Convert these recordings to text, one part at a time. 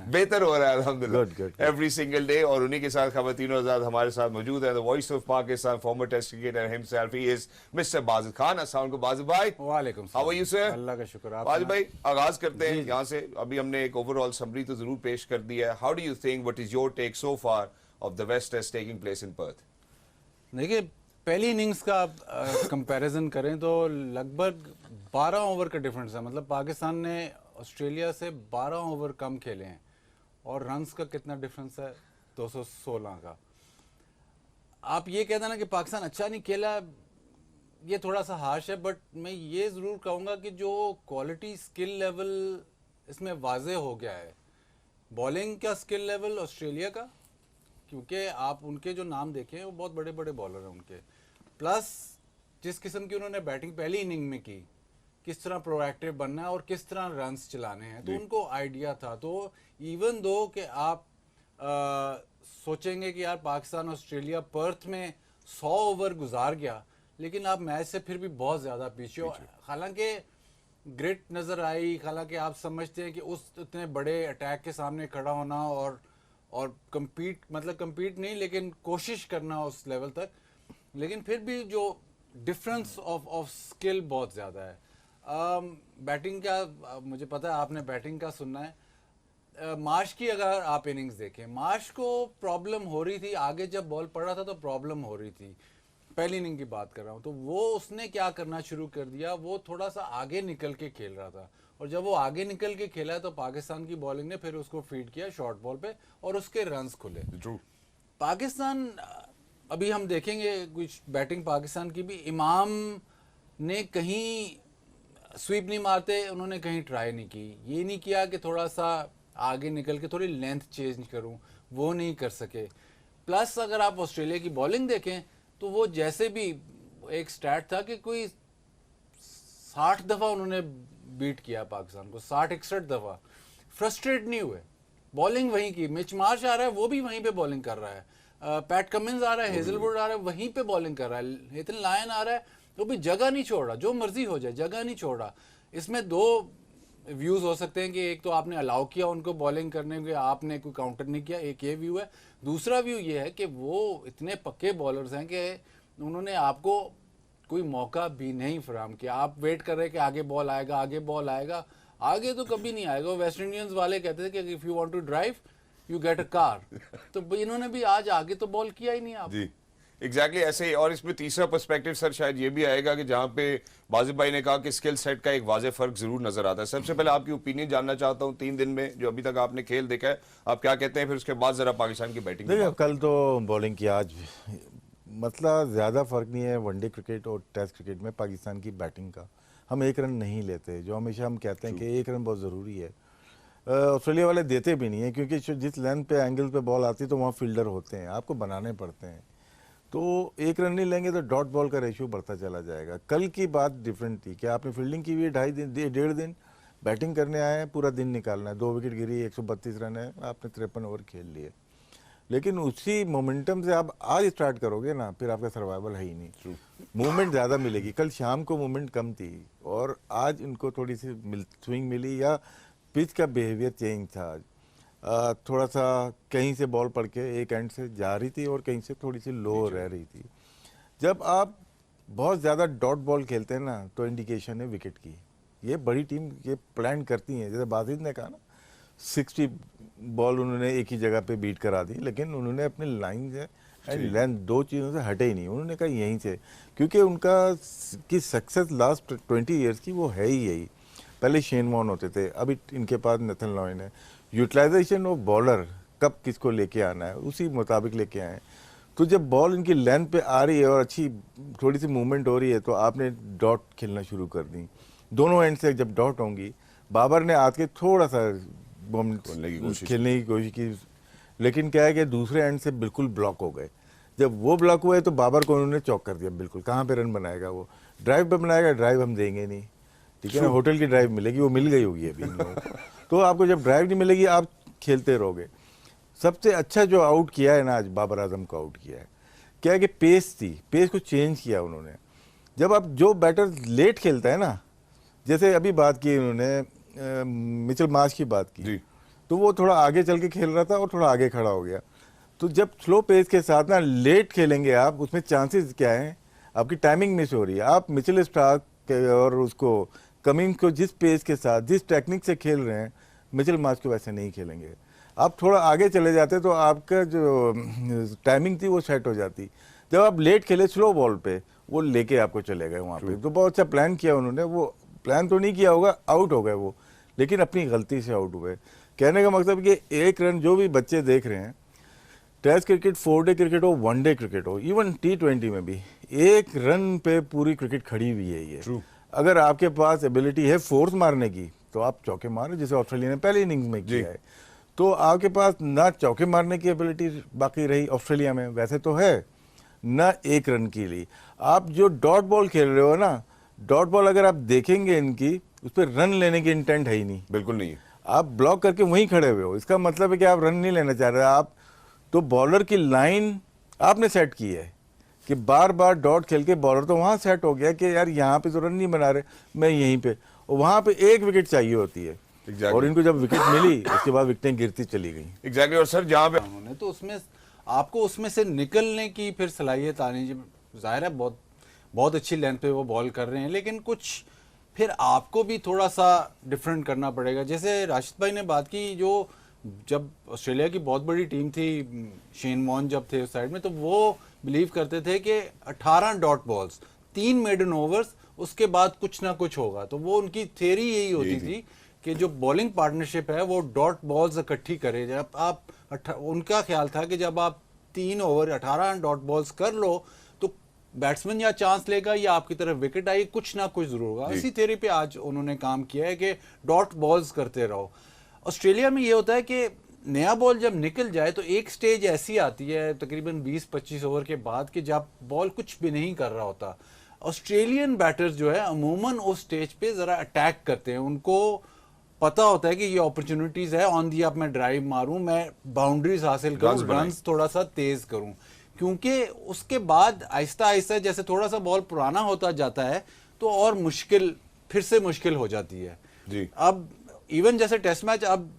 बेहतर हो रहा है अल्हम्दुलिल्लाह Good, good, good. Every single day. और उन्हीं के साथ खवातीन आजाद हमारे साथ मौजूद है, the voice of Pakistan, former test cricketer himself, he is mister Bajid Khan. अस्सलाम वालेकुम बाजिद भाई। वालेकुम हाउ आर यू सर? अल्लाह का शुक्र। आप बाजिद भाई आगाज करते हैं जी, जी। यहाँ से। अभी हमने एक ओवरऑल समरी तो जरूर पेश कर दिया है। How do you think, what is your take so far of the west test taking place in Perth? देखिए, पहली इनिंग्स का आप कंपैरिजन करें तो लगभग 12 ओवर का डिफरेंस है। मतलब पाकिस्तान ने ऑस्ट्रेलिया से 12 ओवर कम खेले हैं और रन्स का कितना डिफरेंस है, 216 का। आप ये कहते ना कि पाकिस्तान अच्छा नहीं खेला, ये थोड़ा सा हार्श है, बट मैं ये ज़रूर कहूँगा कि जो क्वालिटी स्किल लेवल इसमें वाजे हो गया है, बॉलिंग का स्किल लेवल ऑस्ट्रेलिया का, क्योंकि आप उनके जो नाम देखें वो बहुत बड़े बड़े बॉलर हैं उनके, प्लस जिस किस्म की उन्होंने बैटिंग पहली इनिंग में की, किस तरह प्रोएक्टिव बनना है और किस तरह रन्स चलाने हैं, तो उनको आइडिया था। तो इवन दो कि आप सोचेंगे कि यार पाकिस्तान ऑस्ट्रेलिया पर्थ में 100 ओवर गुजार गया, लेकिन आप मैच से फिर भी बहुत ज़्यादा पीछे हो। हालांकि ग्रिट नज़र आई, हालांकि आप समझते हैं कि उस इतने बड़े अटैक के सामने खड़ा होना और compete नहीं, लेकिन कोशिश करना उस लेवल तक, लेकिन फिर भी जो डिफरेंस ऑफ स्किल बहुत ज़्यादा है। बैटिंग का मुझे पता है आपने बैटिंग का सुनना है। मार्श की अगर आप इनिंग्स देखें, मार्श को प्रॉब्लम हो रही थी, आगे जब बॉल पड़ रहा था तो प्रॉब्लम हो रही थी, पहली इनिंग की बात कर रहा हूँ। तो वो उसने क्या करना शुरू कर दिया, वो थोड़ा सा आगे निकल के खेल रहा था, और जब वो आगे निकल के खेला तो पाकिस्तान की बॉलिंग ने फिर उसको फीड किया शॉर्ट बॉल पे और उसके रन्स खुले। पाकिस्तान अभी हम देखेंगे कुछ बैटिंग पाकिस्तान की भी, इमाम ने कहीं स्वीप नहीं मारते, उन्होंने कहीं ट्राई नहीं की, ये नहीं किया कि थोड़ा सा आगे निकल के थोड़ी लेंथ चेंज करूं, वो नहीं कर सके। प्लस अगर आप ऑस्ट्रेलिया की बॉलिंग देखें तो वो जैसे भी एक स्टैट था कि कोई 60 दफ़ा उन्होंने बीट किया पाकिस्तान को, 60-61 दफ़ा, फ्रस्ट्रेट नहीं हुए, बॉलिंग वहीं की। मिच मार्श आ रहा है वो भी वहीं पे बॉलिंग कर रहा है, पैट कमिंस आ रहा है, हेजलवुड आ रहा है, वहीं पे बॉलिंग कर रहा है, हेथन लायन आ रहा है, वो भी जगह नहीं छोड़ रहा, जो मर्जी हो जाए जगह नहीं छोड़ रहा। इसमें दो व्यूज़ हो सकते हैं कि एक तो आपने अलाउ किया उनको बॉलिंग करने के, आपने कोई काउंटर नहीं किया, एक ये व्यू है। दूसरा व्यू ये है कि वो इतने पक्के बॉलर्स हैं कि उन्होंने आपको कोई मौका भी नहीं फराहम किया। आप वेट कर रहे हैं कि आगे बॉल आएगा, आगे बॉल आएगा, आगे तो कभी नहीं आएगा। वेस्ट इंडियंस वाले कहते थे कि if you want to drive you get a car, तो इन्होंने भी आज आगे तो बॉल किया ही नहीं आप। जी एग्जैक्टली ऐसे ही। और इसमें तीसरा पर्सपेक्टिव सर शायद ये भी आएगा कि जहाँ पे बाजिद भाई ने कहा कि स्किल सेट का एक वाज़ेह फर्क जरूर नजर आता है। सबसे पहले आपकी ओपिनियन जानना चाहता हूँ, 3 दिन में जो अभी तक आपने खेल देखा है, आप क्या कहते हैं, फिर उसके बाद जरा पाकिस्तान की बैटिंग। देखिए कल तो बॉलिंग की, आज मतलब ज़्यादा फ़र्क नहीं है वनडे क्रिकेट और टेस्ट क्रिकेट में पाकिस्तान की बैटिंग का। हम 1 रन नहीं लेते, जो हमेशा हम कहते हैं कि 1 रन बहुत ज़रूरी है। ऑस्ट्रेलिया वाले देते भी नहीं है, क्योंकि जिस लेंथ पे एंगल पे बॉल आती है तो वहाँ फील्डर होते हैं, आपको बनाने पड़ते हैं। तो 1 रन नहीं लेंगे तो डॉट बॉल का रेशियो बढ़ता चला जाएगा। कल की बात डिफरेंट थी कि आपने फील्डिंग की हुई है 1.5 दिन, बैटिंग करने आए हैं, पूरा दिन निकालना है, 2 विकेट गिरी, 132 रन है, आपने 53 ओवर खेल लिए। लेकिन उसी मोमेंटम से आप आज स्टार्ट करोगे ना, फिर आपका सर्वाइवल है ही नहीं। मूवमेंट ज़्यादा मिलेगी, कल शाम को मूवमेंट कम थी और आज इनको थोड़ी सी स्विंग मिली, या पिच का बिहेवियर चेंज था आज। थोड़ा सा कहीं से बॉल पड़ के एक एंड से जा रही थी और कहीं से थोड़ी सी लो रह रही थी। जब आप बहुत ज़्यादा डॉट बॉल खेलते हैं ना, तो इंडिकेशन है विकेट की। ये बड़ी टीम ये प्लान करती हैं, जैसे बाजिद ने कहा ना, 60 बॉल उन्होंने एक ही जगह पे बीट करा दी, लेकिन उन्होंने अपनी लाइन से एंड लेंथ 2 चीज़ों से हटे ही नहीं। उन्होंने कहा यहीं से, क्योंकि उनका की सक्सेस लास्ट 20 ईयर्स की वो है ही यही। पहले शेन वॉर्न होते थे, अभी इनके पास नेथन लॉयन है। यूटिलाइजेशन ऑफ बॉलर, कब किसको लेके आना है उसी मुताबिक लेके आए। तो जब बॉल इनकी लेंथ पे आ रही है और अच्छी थोड़ी सी मूवमेंट हो रही है, तो आपने डॉट खेलना शुरू कर दी। दोनों एंड से जब डॉट होंगी, बाबर ने आके थोड़ा सा खेलने की कोशिश की, लेकिन क्या है कि दूसरे एंड से बिल्कुल ब्लॉक हो गए। जब वो ब्लॉक हुए तो बाबर को उन्होंने चौक कर दिया बिल्कुल। कहाँ पे रन बनाएगा वो, ड्राइव पे बनाएगा, ड्राइव हम देंगे नहीं, ठीक है ना, होटल की ड्राइव मिलेगी, वो मिल गई होगी अभी इन लोगों को। तो आपको जब ड्राइव नहीं मिलेगी आप खेलते रहोगे। सबसे अच्छा जो आउट किया है ना आज, बाबर आजम को आउट किया है। क्या है कि पेस थी, पेस को चेंज किया उन्होंने। जब आप जो बैटर लेट खेलता है ना, जैसे अभी बात की उन्होंने मिचेल मार्श की बात की, तो वो थोड़ा आगे चल के खेल रहा था और थोड़ा आगे खड़ा हो गया। तो जब स्लो पेस के साथ ना लेट खेलेंगे आप, उसमें चांसेस क्या हैं, आपकी टाइमिंग मिस हो रही है। आप मिचेल स्टार्क और उसको कमिंग्स को जिस पेस के साथ, जिस टेक्निक से खेल रहे हैं, मिचेल मार्श को वैसे नहीं खेलेंगे। आप थोड़ा आगे चले जाते तो आपका जो टाइमिंग थी वो सेट हो जाती। जब आप लेट खेले स्लो बॉल पे, वो लेके आपको चले गए वहाँ पे। तो बहुत अच्छा प्लान किया उन्होंने, वो प्लान तो नहीं किया होगा, आउट हो गए वो, लेकिन अपनी गलती से आउट हुए। कहने का मतलब कि एक रन, जो भी बच्चे देख रहे हैं, टेस्ट क्रिकेट, 4 डे क्रिकेट हो, 1 डे क्रिकेट हो, इवन T20 में भी 1 रन पे पूरी क्रिकेट खड़ी हुई है ये। अगर आपके पास एबिलिटी है फोर्स मारने की तो आप चौके मारो, जैसे ऑस्ट्रेलिया ने पहले इनिंग्स में किया है। तो आपके पास ना चौके मारने की एबिलिटी बाकी रही ऑस्ट्रेलिया में, वैसे तो है ना 1 रन के लिए। आप जो डॉट बॉल खेल रहे हो ना, डॉट बॉल अगर आप देखेंगे इनकी, उस पर रन लेने की इंटेंट है ही नहीं, बिल्कुल नहीं। आप ब्लॉक करके वहीं खड़े हुए हो, इसका मतलब है कि आप रन नहीं लेना चाह रहे। आप तो बॉलर की लाइन आपने सेट की है कि बार बार डॉट खेल के बॉलर तो वहाँ सेट हो गया कि यार यहाँ पे तो रन नहीं बना रहे, मैं यहीं पे, और वहाँ पे 1 विकेट चाहिए होती है। Exactly. और इनको जब विकेट मिली उसके बाद विकेटें गिरती चली गई। एग्जैक्टली। और सर जहाँ पे उन्होंने तो उसमें आपको उसमें से निकलने की फिर सलाहियत आनी, जब जाहिर है बहुत बहुत अच्छी लेंथ पे वो बॉल कर रहे हैं, लेकिन कुछ फिर आपको भी थोड़ा सा डिफरेंट करना पड़ेगा। जैसे राशिद भाई ने बात की, जो जब ऑस्ट्रेलिया की बहुत बड़ी टीम थी, शेन वॉर्न जब थे उस साइड में, तो वो बिलीव करते थे कि 18 डॉट बॉल्स, 3 मेडन ओवर्स, उसके बाद कुछ ना कुछ होगा। तो वो उनकी थ्योरी यही होती थी कि जो बॉलिंग पार्टनरशिप है वो डॉट बॉल्स इकट्ठी करे। जब आप उनका ख्याल था कि जब आप 3 ओवर 18 डॉट बॉल्स कर लो तो बैट्समैन या चांस लेगा या आपकी तरफ विकेट आई, कुछ ना कुछ जरूर होगा। इसी थ्योरी पे आज उन्होंने काम किया है कि डॉट बॉल्स करते रहो। ऑस्ट्रेलिया में ये होता है कि नया बॉल जब निकल जाए तो एक स्टेज ऐसी आती है तकरीबन 20-25 ओवर के बाद कि जब बॉल कुछ भी नहीं कर रहा होता। ऑस्ट्रेलियन बैटर्स जो है अमूमन उस स्टेज पे जरा अटैक करते हैं, उनको पता होता है कि ये अपॉर्चुनिटीज है, ऑन दी अप मैं ड्राइव मारूं, मैं बाउंड्रीज हासिल करूं, रन्स थोड़ा सा तेज करूं, क्योंकि उसके बाद आहिस्ता आहिस्ता जैसे थोड़ा सा बॉल पुराना होता जाता है तो और मुश्किल, फिर से मुश्किल हो जाती है जी। अब इवन जैसे टेस्ट मैच, अब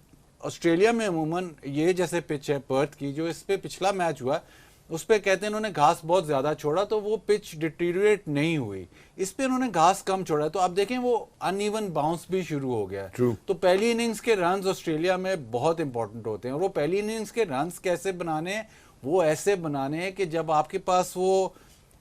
ऑस्ट्रेलिया में अमूमन ये जैसे पिच है पर्थ की, जो इस पे पिछला मैच हुआ उस पे कहते हैं इन्होंने घास बहुत ज्यादा छोड़ा तो वो पिच डिटीरिएट नहीं हुई, इस पे इन्होंने घास कम छोड़ा तो आप देखें वो अनइवन बाउंस भी शुरू हो गया। तो पहली इनिंग्स के रन्स ऑस्ट्रेलिया में बहुत इंपॉर्टेंट होते हैं, और वो पहली इनिंग्स के रन्स कैसे बनाने हैं, वो ऐसे बनाने हैं कि जब आपके पास वो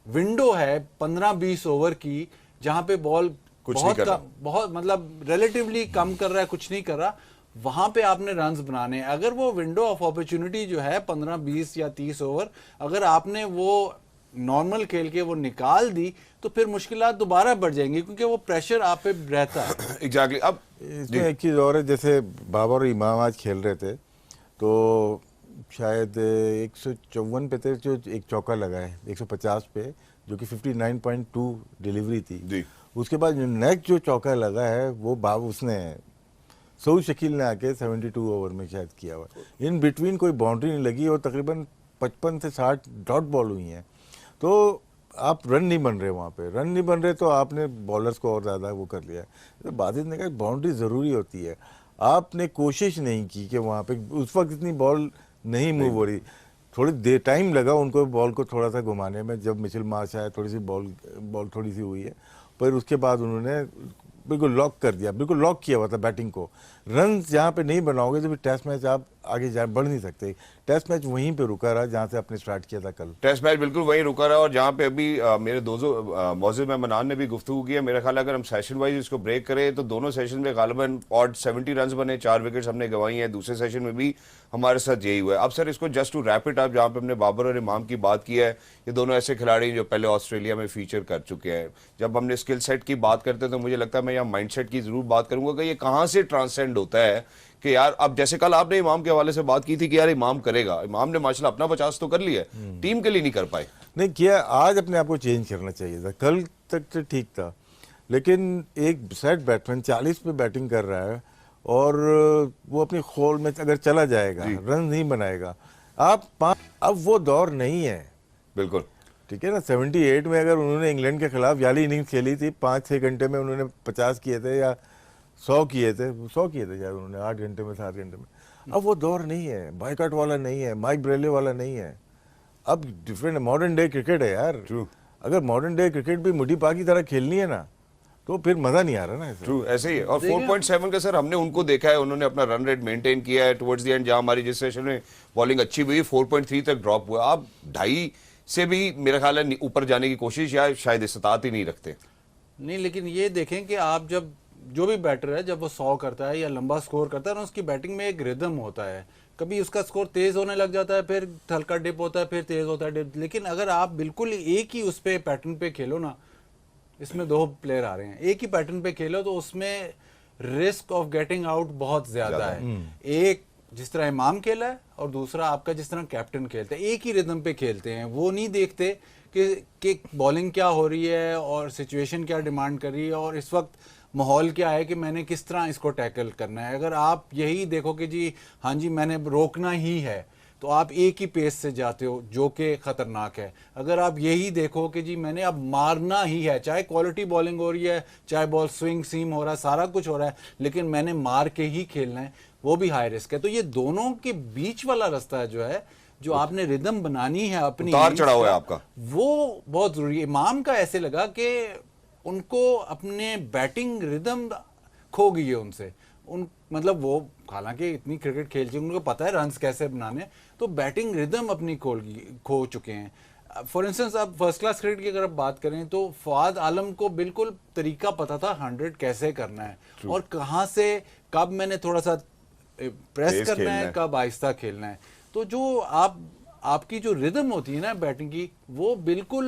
विंडो है 15-20 ओवर की जहां पे बॉल बहुत मतलब रिलेटिवली कम कर रहा है, कुछ नहीं कर रहा, वहां पे आपने रन्स बनाने हैं। अगर वो विंडो ऑफ अपॉर्चुनिटी जो है 15-20 या 30 ओवर, अगर आपने वो नॉर्मल खेल के वो निकाल दी तो फिर मुश्किलात दोबारा बढ़ जाएंगी, क्योंकि वो प्रेशर आप पे रहता है। एग्जैक्टली। अब इसमें एक चीज़ और है, जैसे बाबर और इमाम आज खेल रहे थे तो शायद 154 पे थे, जो एक चौका लगा है 150 पे, जो कि 59.2 डिलीवरी थी। उसके बाद जो नेक्स्ट जो चौका लगा है वो उसने सऊद शकील ने आके 72 ओवर में शायद किया हुआ। इन बिटवीन कोई बाउंड्री नहीं लगी और तकरीबन 55 से 60 डॉट बॉल हुई हैं। तो आप रन नहीं बन रहे, वहाँ पे रन नहीं बन रहे तो आपने बॉलर्स को और ज़्यादा वो कर लिया। तो बाजिद ने कहा बाउंड्री ज़रूरी होती है, आपने कोशिश नहीं की कि वहाँ पे उस वक्त इतनी बॉल नहीं मूव हो रही, थोड़ी देर टाइम लगा उनको बॉल को थोड़ा सा घुमाने में। जब मिचेल मार्श आया थोड़ी सी बॉल थोड़ी सी हुई है, पर उसके बाद उन्होंने बिल्कुल लॉक कर दिया, बिल्कुल लॉक किया हुआ था बैटिंग को। रन जहाँ पे नहीं बनाओगे तो फिर टेस्ट मैच आप आगे बढ़ नहीं सकते। टेस्ट मैच वहीं पे रुका रहा जहाँ से आपने स्टार्ट किया था कल। टेस्ट मैच बिल्कुल वहीं रुका रहा, और जहाँ पे अभी मेरे दोस्तों मौजूद मेहमान ने भी गुफ्तगू की है, मेरा ख्याल अगर हम सेशन वाइज इसको ब्रेक करें तो दोनों सेशन में गालिबन ऑड 70 रन बने, 4 विकेट्स हमने गंवाई हैं। दूसरे सेशन में भी हमारे साथ यही हुआ है। अब सर इसको just to wrap it up, जहाँ पे हमने बाबर और इमाम की बात की है, ये दोनों ऐसे खिलाड़ी जो पहले ऑस्ट्रेलिया में फीचर कर चुके हैं। जब हमने स्किल सेट की बात करते हैं तो मुझे लगता है मैं यहाँ माइंड सेट की जरूर बात करूंगा कि ये कहाँ से ट्रांसेंड होता है कि यार, अब जैसे कल आपने इमाम के हवाले से बात की थी कि यार इमाम करेगा, इमाम ने माशाल्लाह अपना 50 तो कर लिया, टीम के लिए नहीं कर पाए। नहीं किया, आज अपने आप को चेंज करना चाहिए था, कल तक तो ठीक था, लेकिन एक सेट बैट्समैन 40 पे बैटिंग कर रहा है और वो अपनी खोल में अगर चला जाएगा, रन नहीं बनाएगा, अब वो दौर नहीं है। बिल्कुल ठीक है ना। 78 में अगर उन्होंने इंग्लैंड के खिलाफ वाली इनिंग्स खेली थी, 5-6 घंटे में उन्होंने 50 किए थे या 100 किए थे, 100 किए थे शायद उन्होंने 8 घंटे में 7 घंटे में। अब वो दौर नहीं है, बाइकआउट वाला नहीं है, माइक ब्रेले वाला नहीं है, अब डिफरेंट मॉडर्न डे क्रिकेट है यार। True. अगर मॉडर्न डे क्रिकेट भी मुठी पा की तरह खेलनी है ना तो फिर मजा नहीं आ रहा ना ऐसे। ट्रू, ऐसे ही है। और 4.7 का सर हमने उनको देखा है, उन्होंने अपना रन रेट मेंटेन किया है टुवर्ड्स द एंड, जहां हमारी जिस सेशन में बॉलिंग अच्छी हुई 4.3 तक ड्रॉप हुआ। आप 2.5 से भी मेरा ख्याल है ऊपर जाने की कोशिश या शायद इस्तात ही नहीं रखते। नहीं, लेकिन ये देखें कि आप जब जो भी बैटर है जब वो 100 करता है या लंबा स्कोर करता है ना, उसकी बैटिंग में एक रिदम होता है। कभी उसका स्कोर तेज होने लग जाता है, फिर हल्का डिप होता है, फिर तेज होता है डिप। लेकिन अगर आप बिल्कुल एक ही उस पे पैटर्न पे खेलो ना, इसमें 2 प्लेयर आ रहे हैं, एक ही पैटर्न पे खेलो तो उसमें रिस्क ऑफ गेटिंग आउट बहुत ज्यादा है। एक जिस तरह इमाम खेला है और दूसरा आपका जिस तरह कैप्टन खेलते हैं, एक ही रिदम पे खेलते हैं। वो नहीं देखते कि बॉलिंग क्या हो रही है और सिचुएशन क्या डिमांड कर रही है और इस वक्त माहौल क्या है कि मैंने किस तरह इसको टैकल करना है। अगर आप यही देखो कि जी हाँ जी मैंने रोकना ही है, तो आप एक ही पेस से जाते हो जो कि खतरनाक है। अगर आप यही देखो कि जी मैंने अब मारना ही है, चाहे क्वालिटी बॉलिंग हो रही है, चाहे बॉल स्विंग सीम हो रहा है, सारा कुछ हो रहा है, लेकिन मैंने मार के ही खेलना है, वो भी हाई रिस्क है। तो ये दोनों के बीच वाला रास्ता है जो है, जो आपने रिदम बनानी है अपनी, उतार चढ़ाव है आपका, वो बहुत जरूरी है। इमाम का ऐसे लगा कि उनको अपने बैटिंग रिदम खो गई है उनसे। उन मतलब वो हालांकि इतनी क्रिकेट खेल चुके, उनको पता है रन्स कैसे बनाने, तो बैटिंग रिदम अपनी खो चुके हैं। फॉर इंस्टेंस आप फर्स्ट क्लास क्रिकेट की अगर आप बात करें तो फवाद आलम को बिल्कुल तरीका पता था 100 कैसे करना है और कहाँ से कब मैंने थोड़ा सा प्रेस करना है, कब आहिस्ता खेलना है। तो जो आपकी जो रिदम होती है ना बैटिंग की, वो बिल्कुल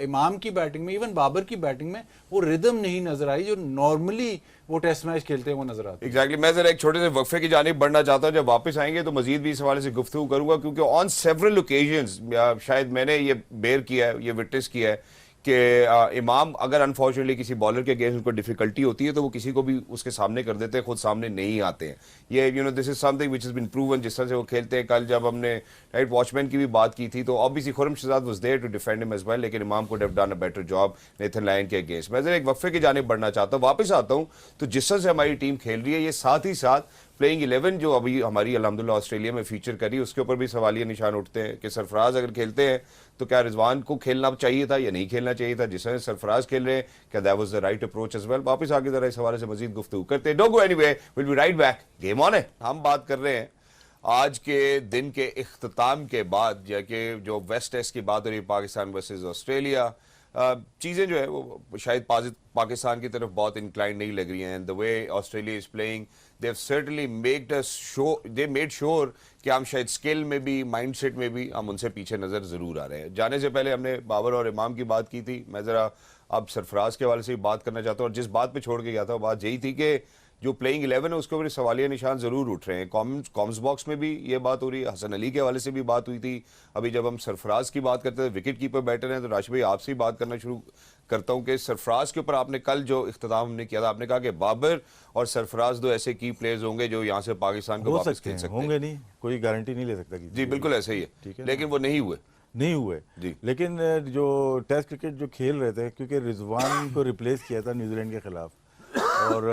इमाम की बैटिंग में, इवन बाबर की बैटिंग में वो रिदम नहीं नजर आई जो नॉर्मली वो टेस्ट मैच खेलते हैं वो नजर आती है। एग्जैक्टली। मैं जरा एक छोटे से वक्फे की जानिब बढ़ना चाहता हूं, जब वापस आएंगे तो मजीद भी इस हवाले से गुफ्तगू करूंगा, क्योंकि ऑन सेवरल ओकेजन्स शायद मैंने ये बेयर किया है, ये विटनेस किया है कि इमाम अगर अनफॉर्चुनेटली किसी बॉलर के अगेंस्ट उनको डिफिकल्टी होती है तो वो किसी को भी उसके सामने कर देते हैं, खुद सामने नहीं आते हैं। ये this is something which has been proven. जिस तरह से वो खेलते हैं, कल जब हमने राइट वॉचमैन की भी बात की थी तो obviously Khurram Shahzad was there to defend him as well, लेकिन Imam could have done a better job Nathan Lyon के अगेंस्ट। मैं जरा एक वक्फे की जानिब बढ़ना चाहता हूँ, वापस आता हूँ तो जिस तरह से हमारी टीम खेल रही है, ये साथ ही साथ प्लेइंग 11 जो अभी हमारी अल्हम्दुलिल्लाह ऑस्ट्रेलिया में फीचर करी, उसके ऊपर भी सवालिया निशान उठते हैं कि सरफराज अगर खेलते हैं तो क्या रिजवान को खेलना चाहिए था या नहीं खेलना चाहिए था। जिस तरह सरफराज खेल रहे हैं, क्या that was the right approach as well. वापस आके जरा इस हवाले से मजीद गुफ्तगू करते हैं। Don't go anyway, will be right back. Game on है। हम बात कर रहे हैं आज के दिन के इख्तिताम के बाद, या कि जो वेस्ट टेस्ट की बात हो रही है पाकिस्तान वर्सेस ऑस्ट्रेलिया, चीज़ें जो है वो शायद पाकिस्तान की तरफ बहुत इंक्लाइन नहीं लग रही हैं। The way Australia is playing, they have certainly made sure कि हम शायद स्किल में भी, माइंडसेट में भी हम उनसे पीछे नज़र ज़रूर आ रहे हैं। जाने से पहले हमने बाबर और इमाम की बात की थी, मैं ज़रा अब सरफराज के हवाले से भी बात करना चाहता हूँ। और जिस बात पे छोड़ के गया था वो बात यही थी कि जो प्लेइंग 11 है उसके ऊपर सवालिया निशान जरूर उठ रहे हैं। कॉम्स बॉक्स में भी ये बात हो रही है, हसन अली के हवाले से भी बात हुई थी। अभी जब हम सरफराज की बात करते थे, विकेट कीपर बैटर हैं, तो राशिद भाई आपसे ही बात करना शुरू करता हूं कि सरफराज के ऊपर आपने कल जो इख्तिताम हमने किया था, आपने कहा कि बाबर और सरफराज दो ऐसे की प्लेयर्स होंगे जो यहाँ से पाकिस्तान को वापस खेल सकते हैं। होंगे नहीं, कोई गारंटी नहीं ले सकता जी बिल्कुल ऐसे ही है, लेकिन वो नहीं हुए जी। लेकिन जो टेस्ट क्रिकेट जो खेल रहे थे, क्योंकि रिजवान को रिप्लेस किया था न्यूजीलैंड के खिलाफ और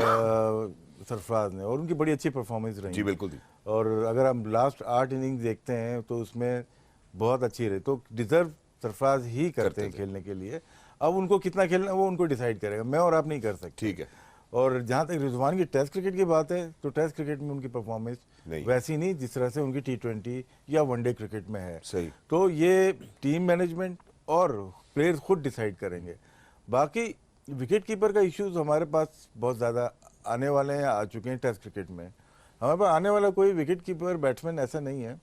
सरफराज ने, और उनकी बड़ी अच्छी परफॉर्मेंस रही जी बिल्कुल। और अगर हम लास्ट 8 इनिंग्स देखते हैं तो उसमें बहुत अच्छी रही, तो डिजर्व सरफराज ही करते हैं खेलने के लिए। अब उनको कितना खेलना है वो उनको डिसाइड करेगा, मैं और आप नहीं कर सकते। ठीक है। और जहाँ तक रिजवान की टेस्ट क्रिकेट की बात है, तो टेस्ट क्रिकेट में उनकी परफॉर्मेंस वैसी नहीं जिस तरह से उनकी T20 या वनडे क्रिकेट में है। सही। तो ये टीम मैनेजमेंट और प्लेयर्स खुद डिसाइड करेंगे। बाकी विकेट कीपर का इश्यूज हमारे पास बहुत ज़्यादा आने वाले हैं, आ चुके हैं टेस्ट क्रिकेट में। हमारे पास आने वाला कोई विकेट कीपर बैट्समैन ऐसा नहीं है।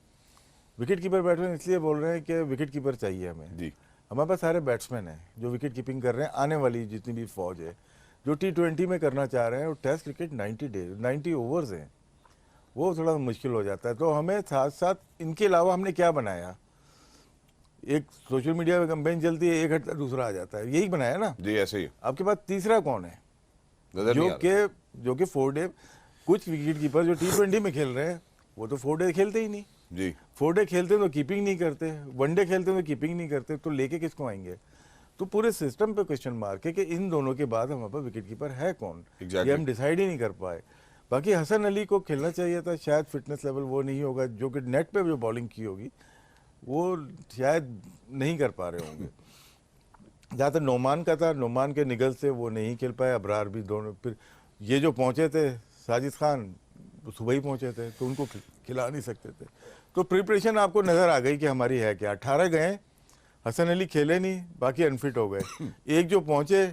विकेट कीपर बैट्समैन इसलिए बोल रहे हैं कि विकेट कीपर चाहिए हमें जी। हमारे पास सारे बैट्समैन हैं जो विकेट कीपिंग कर रहे हैं। आने वाली जितनी भी फौज है जो T20 में करना चाह रहे हैं, और टेस्ट क्रिकेट 90 ओवर्स हैं, वो थोड़ा मुश्किल हो जाता है। तो हमें साथ साथ इनके अलावा हमने क्या बनाया, एक सोशल मीडिया पे कैंपेन चलती है, एक हटता दूसरा आ जाता है, यही बनाया ना जी। ऐसे ही आपके पास तीसरा कौन है जो कि 4 डे, कुछ विकेट कीपर जो T20 में खेल रहे हैं वो तो 4 डे खेलते ही नहीं जी। 4 डे खेलते हैं तो कीपिंग नहीं करते, वनडे खेलते हैं तो कीपिंग नहीं करते, तो लेके किसको आएंगे। तो पूरे सिस्टम पे क्वेश्चन मार्क है कि इन दोनों के बाद हमारे पास विकेट कीपर है कौन, ये हम डिसाइड ही नहीं कर पाए। बाकी हसन अली को खेलना चाहिए था, शायद फिटनेस लेवल वो नहीं होगा, जो कि नेट पे जो बॉलिंग की होगी वो शायद नहीं कर पा रहे होंगे। जहाँ तक नोमान का था, नोमान के निगल से वो नहीं खेल पाए, अबरार भी दोनों। फिर ये जो पहुँचे थे साजिद खान, वो सुबह ही पहुँचे थे, तो उनको खिला नहीं सकते थे। तो प्रिपरेशन आपको नज़र आ गई कि हमारी है क्या। 18 गए, हसन अली खेले नहीं, बाकी अनफिट हो गए। एक जो पहुँचे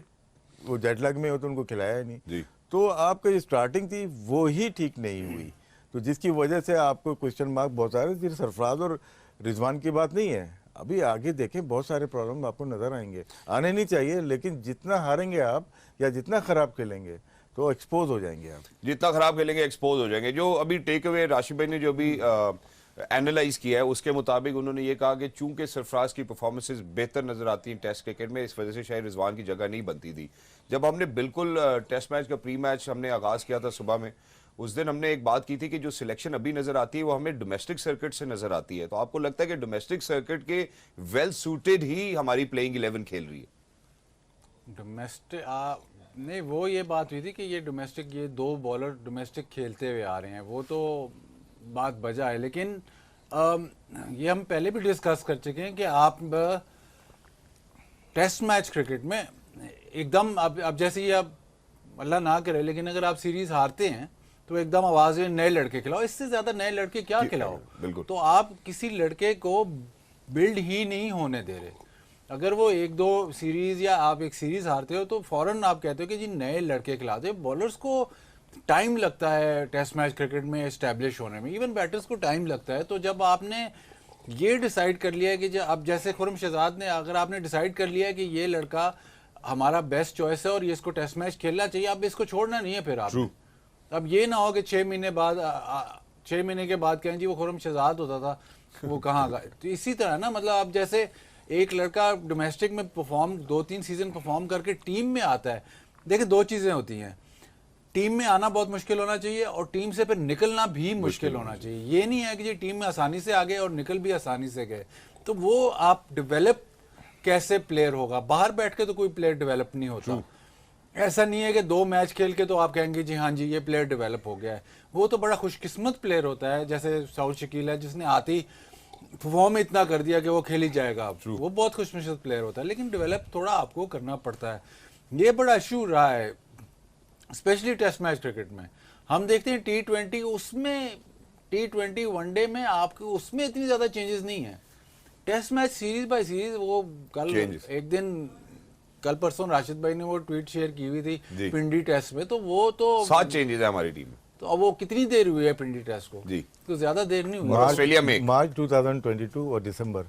वो जेट लैग में हो, तो उनको खिलाया नहीं। जी। तो आपका जो स्टार्टिंग थी वो ही ठीक नहीं हुई, तो जिसकी वजह से आपको क्वेश्चन मार्क बहुत सारे। सिर्फ सरफराज और रिजवान की बात नहीं है, अभी आगे देखें बहुत सारे प्रॉब्लम आपको नज़र आएंगे। आने नहीं चाहिए, लेकिन जितना हारेंगे आप या जितना ख़राब खेलेंगे तो एक्सपोज हो जाएंगे आप। जितना खराब खेलेंगे एक्सपोज हो जाएंगे। जो अभी टेक अवे राशिद भाई ने जो अभी एनालाइज किया है उसके मुताबिक उन्होंने ये कहा कि चूंकि सरफराज की परफॉर्मेंसेस बेहतर नजर आती हैं टेस्ट क्रिकेट में, इस वजह से शायद रिजवान की जगह नहीं बनती थी। जब हमने बिल्कुल टेस्ट मैच का प्री मैच हमने आगाज किया था सुबह में, उस दिन हमने एक बात की थी कि जो सिलेक्शन अभी नजर आती है वो हमें डोमेस्टिक सर्किट से नजर आती है। तो आपको लगता है कि डोमेस्टिक सर्किट के वेल सूटेड ही हमारी प्लेइंग 11 खेल रही है? डोमेस्टिक नहीं, वो ये बात हुई थी कि ये डोमेस्टिक, ये 2 बॉलर डोमेस्टिक खेलते हुए आ रहे हैं, वो तो बात बजा है। लेकिन ये हम पहले भी डिस्कस कर चुके हैं कि आप टेस्ट मैच क्रिकेट में एकदम अब जैसे ये अब अल्लाह ना करे, लेकिन अगर आप सीरीज हारते हैं तो एकदम आवाज में नए लड़के खिलाओ, इससे ज्यादा नए लड़के क्या खिलाओ। बिल्कुल। तो आप किसी लड़के को बिल्ड ही नहीं होने दे रहे। अगर वो 1-2 सीरीज या आप एक सीरीज हारते हो तो फौरन आप कहते हो कि जी नए लड़के खिलाते हो। बॉलर्स को टाइम लगता है टेस्ट मैच क्रिकेट में एस्टैब्लिश होने में, इवन बैटर्स को टाइम लगता है। तो जब आपने ये डिसाइड कर लिया है कि अब जैसे खुरम शहजाद ने, अगर आपने डिसाइड कर लिया है कि ये लड़का हमारा बेस्ट चॉइस है और ये इसको टेस्ट मैच खेलना चाहिए, अब इसको छोड़ना नहीं है। फिर आप अब ये ना हो कि 6 महीने बाद 6 महीने के बाद कहें जी वो खुरम शहजाद होता था, वो कहाँ गया। तो इसी तरह ना, मतलब अब जैसे एक लड़का डोमेस्टिक में परफॉर्म 2-3 सीजन परफॉर्म करके टीम में आता है, देखिए 2 चीज़ें होती हैं, टीम में आना बहुत मुश्किल होना चाहिए और टीम से फिर निकलना भी मुश्किल होना चाहिए। ये नहीं है कि जी टीम में आसानी से आ गए और निकल भी आसानी से गए। तो वो आप डेवलप कैसे प्लेयर होगा, बाहर बैठ के तो कोई प्लेयर डेवलप नहीं होता। ऐसा नहीं है कि 2 मैच खेल के तो आप कहेंगे जी हाँ जी ये प्लेयर डेवलप हो गया है। वो तो बड़ा खुशकिस्मत प्लेयर होता है, जैसे सऊद शकील है जिसने आते ही परफॉर्म इतना कर दिया कि वो खेल ही जाएगा। अब वो बहुत खुशकिस्मत प्लेयर होता है, लेकिन डेवलप थोड़ा आपको करना पड़ता है। ये बड़ा इशू रहा है स्पेशली टेस्ट मैच क्रिकेट में। हम देखते हैं T20, उसमें T20 वनडे में आपको उसमें इतनी ज्यादा चेंजेस नहीं है। Test match series by series वो कल एक दिन कल परसों राशिद भाई ने वो ट्वीट शेयर की हुई थी पिंडी टेस्ट में, तो वो तो 7 चेंजेस है हमारी टीम में। तो अब वो कितनी देर हुई है पिंडी टेस्ट को? जी तो ज्यादा देर नहीं हुई। ऑस्ट्रेलिया में मार्च 2022 और दिसंबर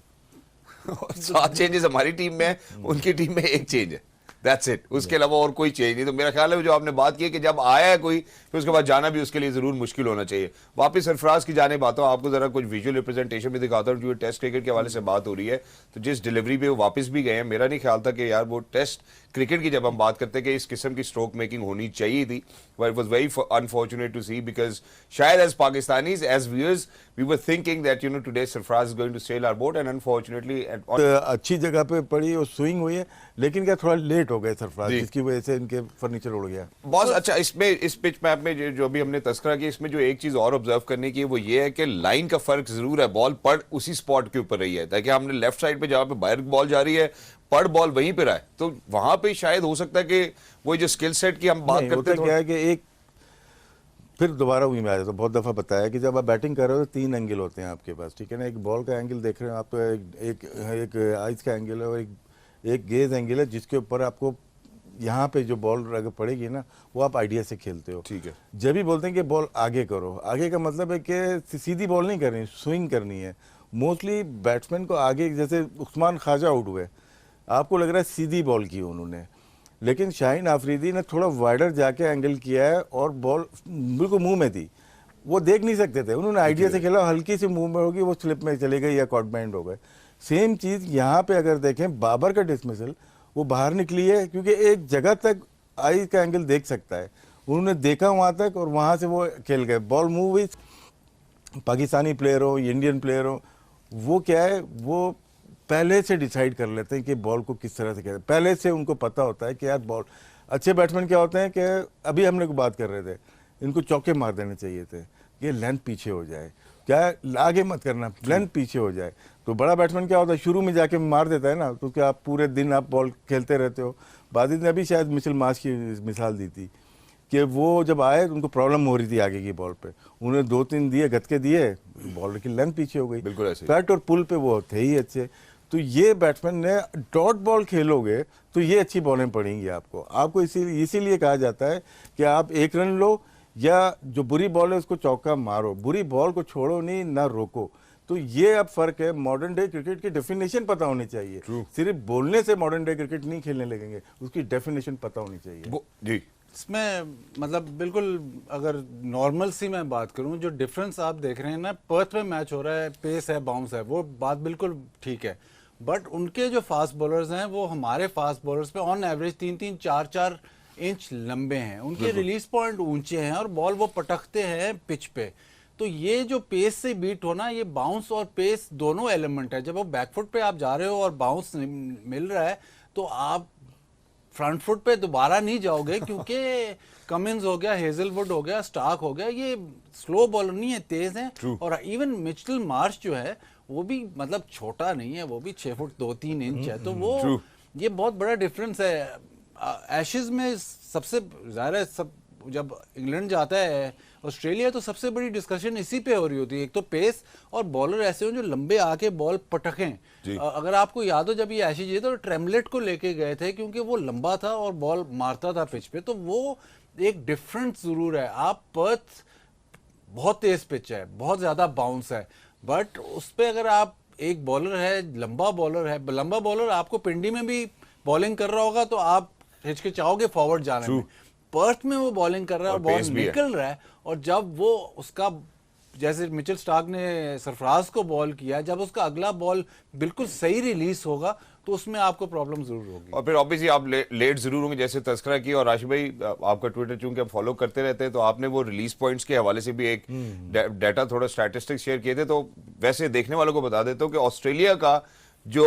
7 चेंजेस हमारी टीम में है, उनकी टीम में 1 चेंज है, दैट्स इट। उसके अलावा और कोई चेंज नहीं। तो मेरा ख्याल है जो आपने बात की है कि जब आया है कोई फिर उसके बाद जाना भी उसके लिए जरूर मुश्किल होना चाहिए। वापस सरफराज की जाने बात हो, आपको जरा कुछ विजुअल रिप्रेजेंटेशन भी दिखाता हूँ। जो टेस्ट क्रिकेट के हवाले से बात हो रही है, तो जिस डिलीवरी पे वो वापस भी गए हैं, मेरा नहीं ख्याल था कि यार वो टेस्ट क्रिकेट की जब हम बात करते हैं कि इस किस्म की स्ट्रोक मेकिंग होनी चाहिए थी, but it was very unfortunate to see, because शायद as Pakistanis as viewers we were thinking that you know today Sarfaraz is going to sail our boat, and unfortunately अच्छी जगह पे पड़ी और स्विंग हुई है, लेकिन क्या थोड़ा लेट हो गए सरफराज, जिसकी वजह से इनके फर्नीचर उड़ गया। बहुत अच्छा। इसमें इस पिच मैप में जो भी हमने तस्करा किया, इसमें जो एक चीज और ऑब्जर्व करने की है वो ये है कि लाइन का फर्क जरूर है। बॉल पड़ उसी स्पॉट के ऊपर रही है, ताकि हमने लेफ्ट साइड पे जहां पे बाहर बॉल जा रही है पड़ बॉल वहीं पे रहा है, तो वहां पे शायद हो सकता है कि वो जो स्किल सेट की हम बात करते हैं, क्या है कि एक फिर दोबारा वहीं में आ जाता। बहुत दफा बताया कि जब आप बैटिंग कर रहे हो तो 3 एंगल होते हैं आपके पास, ठीक है ना। एक बॉल का एंगल देख रहे हो आप, तो एक आइस का एंगल है और एक गेज एंगल है, जिसके ऊपर आपको यहाँ पे जो बॉल अगर पड़ेगी ना वो आप आइडिया से खेलते हो, ठीक है। जब भी बोलते हैं कि बॉल आगे करो, आगे का मतलब है कि सीधी बॉल नहीं करनी, स्विंग करनी है। मोस्टली बैट्समैन को आगे, जैसे उस्मान ख्वाजा आउट हुए, आपको लग रहा है सीधी बॉल की उन्होंने, लेकिन शाहीन आफरीदी ने थोड़ा वाइडर जाके एंगल किया है और बॉल बिल्कुल मुंह में थी, वो देख नहीं सकते थे, उन्होंने आइडिया से खेला, हल्की सी मुंह में होगी वो स्लिप में चले गई या कॉट बैंड हो गए। सेम चीज़ यहाँ पे अगर देखें, बाबर का डिसमिसल वो बाहर निकली है क्योंकि एक जगह तक आई का एंगल देख सकता है, उन्होंने देखा वहाँ तक और वहाँ से वो खेल गए। बॉल मूव हुई, पाकिस्तानी प्लेयर हो, इंडियन प्लेयर हो, वो क्या है, वो पहले से डिसाइड कर लेते हैं कि बॉल को किस तरह से खेलते हैं, पहले से उनको पता होता है कि यार बॉल। अच्छे बैट्समैन क्या होते हैं कि अभी हम लोग बात कर रहे थे इनको चौके मार देने चाहिए थे, ये लेंथ पीछे हो जाए, क्या आगे मत करना, लेंथ पीछे हो जाए। तो बड़ा बैट्समैन क्या होता है, शुरू में जाके मार देता है ना, तो क्या आप पूरे दिन आप बॉल खेलते रहते हो। बादिल ने अभी शायद मिचेल मार्श की मिसाल दी थी कि वो जब आए तो उनको प्रॉब्लम हो रही थी आगे की बॉल पे, उन्हें 2-3 दिए, गतके दिए, बॉल की लेंथ पीछे हो गई। बिल्कुल ऐसे ही। कट और पुल पे वो थे ही अच्छे। तो ये बैट्समैन ने डॉट बॉल खेलोगे तो ये अच्छी बॉलें पड़ेंगी आपको इसीलिए कहा जाता है कि आप 1 रन लो या जो बुरी बॉल है उसको चौका मारो, बुरी बॉल को छोड़ो नहीं, ना रोको। तो ये अब फर्क है। मॉडर्न डे क्रिकेट की डेफिनेशन पता होनी चाहिए। सिर्फ बोलने से मॉडर्न डे क्रिकेट नहीं खेलने लगेंगे, उसकी डेफिनेशन पता होनी चाहिए। जी इसमें मतलब बिल्कुल अगर नॉर्मल सी मैं बात करूं, जो डिफरेंस आप देख रहे हैं ना, पर्थ में मैच हो रहा है, पेस है, बाउंस है, वो बात बिल्कुल ठीक है। बट उनके जो फास्ट बॉलर्स हैं वो हमारे फास्ट बॉलर्स पे ऑन एवरेज 3-3, 4-4 इंच लंबे हैं, उनके रिलीज पॉइंट ऊंचे हैं और बॉल वो पटकते हैं पिच पे। तो ये जो पेस से बीट होना, ये बाउंस और पेस दोनों एलिमेंट है। जब वो बैकफुट पे आप जा रहे हो और बाउंस मिल रहा है तो आप फ्रंट फुट पे दोबारा नहीं जाओगे, क्योंकि कमिंस हो गया, हेजलवुड हो गया, स्टार्क हो गया, ये स्लो बॉलर नहीं है, तेज हैं। और इवन मिचेल मार्श जो है वो भी मतलब छोटा नहीं है, वो भी 6 फुट 2-3 इंच है। तो वो ये बहुत बड़ा डिफरेंस है। एशेज में सबसे ज़्यादा सब जब इंग्लैंड जाता है ऑस्ट्रेलिया, तो सबसे बड़ी डिस्कशन इसी पे हो रही होती है। एक तो पेस और बॉलर ऐसे हो जो लंबे आके बॉल पटकें। अगर आपको याद हो जब ये एशेज ये तो ट्रेमलेट को लेके गए थे, क्योंकि वो लंबा था और बॉल मारता था पिच पे, तो वो एक डिफरेंस जरूर है। आप पर्थ बहुत तेज पिच है, बहुत ज्यादा बाउंस है, बट उस पे अगर आप एक बॉलर है, लंबा बॉलर है, लंबा बॉलर आपको पिंडी में भी बॉलिंग कर रहा होगा तो आप हिचकिचाओगे फॉरवर्ड जाने में। पर्थ में वो बॉलिंग कर रहा है और बॉल निकल रहा है, और जब वो उसका जैसे मिचेल स्टार्क ने सरफराज को बॉल किया, जब उसका अगला बॉल बिल्कुल सही रिलीज होगा तो उसमें आपको प्रॉब्लम जरूर होगी। और फिर ऑब्वियसली आप लेट जरूर होंगे, जैसे तस्करा किया। और राशिद भाई आपका ट्विटर चूंकि आप फॉलो करते रहते हैं, तो आपने वो रिलीज पॉइंट्स के हवाले से भी एक डाटा, थोड़ा स्टैटिस्टिक्स शेयर किए थे। तो वैसे देखने वालों को बता देता हूँ कि ऑस्ट्रेलिया का जो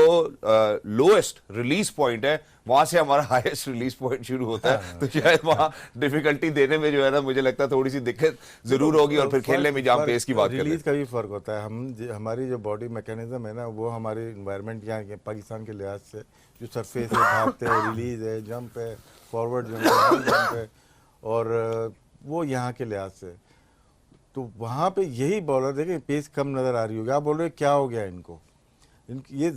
लोएस्ट रिलीज पॉइंट है, वहां से हमारा हाईएस्ट रिलीज पॉइंट शुरू होता है। तो शायद वहां डिफिकल्टी देने में जो है ना, मुझे लगता है थोड़ी सी दिक्कत जरूर होगी। और फिर खेलने में जहां पेस की बात करें, रिलीज का भी फर्क होता है। हमारी जो बॉडी मैकेनिज्म है ना, वो हमारे इन्वायरमेंट यहाँ के पाकिस्तान के लिहाज से जो सरफेस है, भागते हैं, रिलीज है, जंप है, फॉरवर्ड जंप है, और वो यहाँ के लिहाज से, तो वहाँ पे यही बॉलर देखें पेस कम नजर आ रही होगी। आप बोल रहे क्या हो गया इनको, ये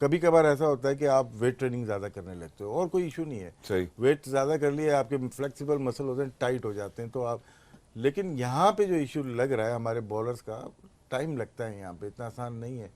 कभी कभार ऐसा होता है कि आप वेट ट्रेनिंग ज़्यादा करने लगते हो, और कोई इशू नहीं है। सही, वेट ज़्यादा कर लिए, आपके फ्लेक्सिबल मसल होते हैं, टाइट हो जाते हैं, तो आप, लेकिन यहाँ पे जो इशू लग रहा है हमारे बॉलर्स का, टाइम लगता है यहाँ पे, इतना आसान नहीं है।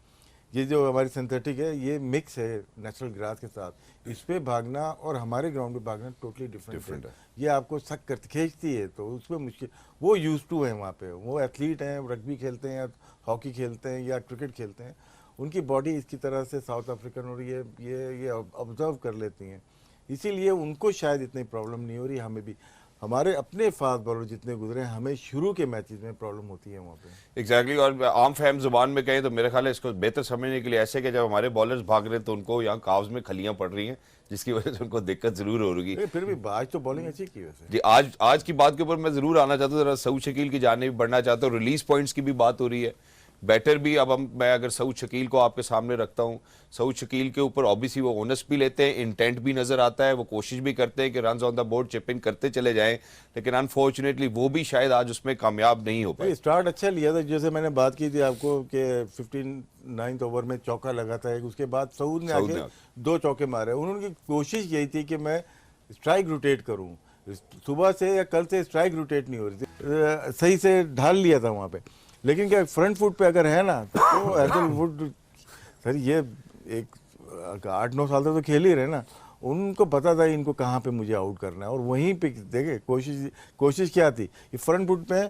ये जो हमारी सिंथेटिक है, ये मिक्स है नेचुरल ग्रास के साथ, इस पे भागना और हमारे ग्राउंड पे भागना टोटली डिफरेंट है। ये आपको सक कर खींचती है, तो उसमें मुश्किल, वो यूज टू है वहाँ पे, वो एथलीट हैं, रग्बी खेलते हैं या हॉकी खेलते हैं या क्रिकेट खेलते हैं, उनकी बॉडी इसकी तरह से साउथ अफ्रीकन और ये ऑब्जर्व कर लेती हैं, इसीलिए उनको शायद इतनी प्रॉब्लम नहीं हो रही। हमें भी हमारे अपने फास्ट बॉलर जितने गुजरे हैं, हमें शुरू के मैचेस में प्रॉब्लम होती है वहाँ पे। एग्जैक्टली। और आम फहम जुबान में कहें तो मेरे ख्याल है इसको बेहतर समझने के लिए ऐसे कि जब हमारे बॉलर्स भाग रहे हैं तो उनको यहाँ काव्स में खलियां पड़ रही हैं, जिसकी वजह से उनको दिक्कत जरूर हो रही है। फिर भी आज तो बॉलिंग अच्छी की वैसे जी। आज की बात के ऊपर मैं जरूर आना चाहता हूँ, जरा सऊद शकील की जानिब बढ़ना चाहता हूँ। रिलीज पॉइंट्स की भी बात हो रही है, बैटर भी। अब मैं अगर सऊद शकील को आपके सामने रखता हूं, सऊद शकील के ऊपर ऑब्वियसली वो ओनस भी लेते हैं, इंटेंट भी नजर आता है, वो कोशिश भी करते हैं कि runs on the board chip इन करते चले जाएं, लेकिन अनफॉर्चुनेटली वो भी शायद आज उसमें कामयाब नहीं हो पाए। स्टार्ट अच्छा लिया था, जैसे मैंने बात की थी आपको कि 59 ओवर में चौका लगा था एक, उसके बाद सऊद ने आके 2 चौके मारे। उन्होंने कोशिश यही थी कि मैं स्ट्राइक रोटेट करूं, सुबह से या कल से स्ट्राइक रोटेट नहीं हो रही थी, सही से ढाल लिया था वहाँ पे। लेकिन क्या फ्रंट फुट पे अगर है ना, तो हेजलवुड सर ये एक 8-9 साल तक तो खेल ही रहे ना, उनको पता था इनको कहाँ पे मुझे आउट करना है, और वहीं पे देखे कोशिश क्या थी कि फ्रंट फुट पे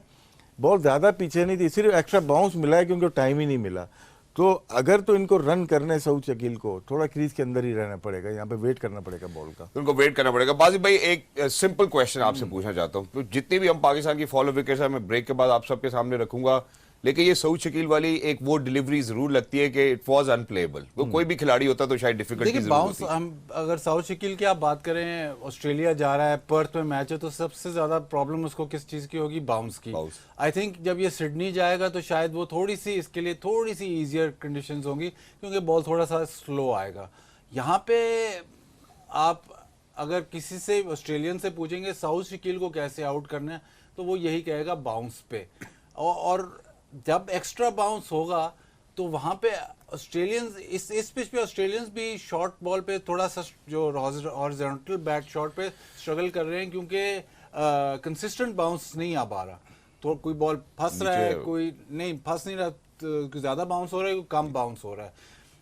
बॉल ज़्यादा पीछे नहीं थी, सिर्फ एक्स्ट्रा बाउंस मिला है क्योंकि टाइम ही नहीं मिला। तो अगर तो इनको रन करने सऊद शकील को थोड़ा क्रीज के अंदर ही रहना पड़ेगा, यहाँ पे वेट करना पड़ेगा बॉल का, तो उनको वेट करना पड़ेगा। बाजी भाई एक सिंपल क्वेश्चन आपसे पूछना चाहता हूँ, तो जितनी भी हम पाकिस्तान की फॉलो विकेट्स है, मैं ब्रेक के बाद आप सबके सामने रखूंगा, लेकिन ये सऊद शकील वाली एक वो डिलीवरी जरूर लगती है कि इट वाज अनप्लेएबल। तो कोई भी खिलाड़ी होता तो शायद डिफिकल्टी देखिए जरूर बाउंस, होती। हम अगर साउथ शकील की आप बात करें, ऑस्ट्रेलिया जा रहा है, पर्थ में मैच है, तो सबसे ज्यादा प्रॉब्लम उसको किस चीज की होगी? बाउंस की। Bounce। आई थिंक जब ये सिडनी जाएगा तो शायद वो थोड़ी सी इसके लिए थोड़ी सी इजियर कंडीशंस होंगी, क्योंकि बॉल थोड़ा सा स्लो आएगा। यहाँ पे आप अगर किसी से ऑस्ट्रेलियन से पूछेंगे साउथ शकील को कैसे आउट करना है, तो वो यही कहेगा बाउंस पे। और जब एक्स्ट्रा बाउंस होगा तो वहां पे ऑस्ट्रेलियंस इस पिच पे ऑस्ट्रेलियंस भी शॉर्ट बॉल पे थोड़ा सा जो हॉरिजॉन्टल बैट शॉट पे स्ट्रगल कर रहे हैं, क्योंकि कंसिस्टेंट बाउंस नहीं आ पा रहा। तो कोई बॉल फंस रहा है, कोई नहीं फंस नहीं रहा, तो ज्यादा बाउंस हो रहा है, कोई कम बाउंस हो रहा है।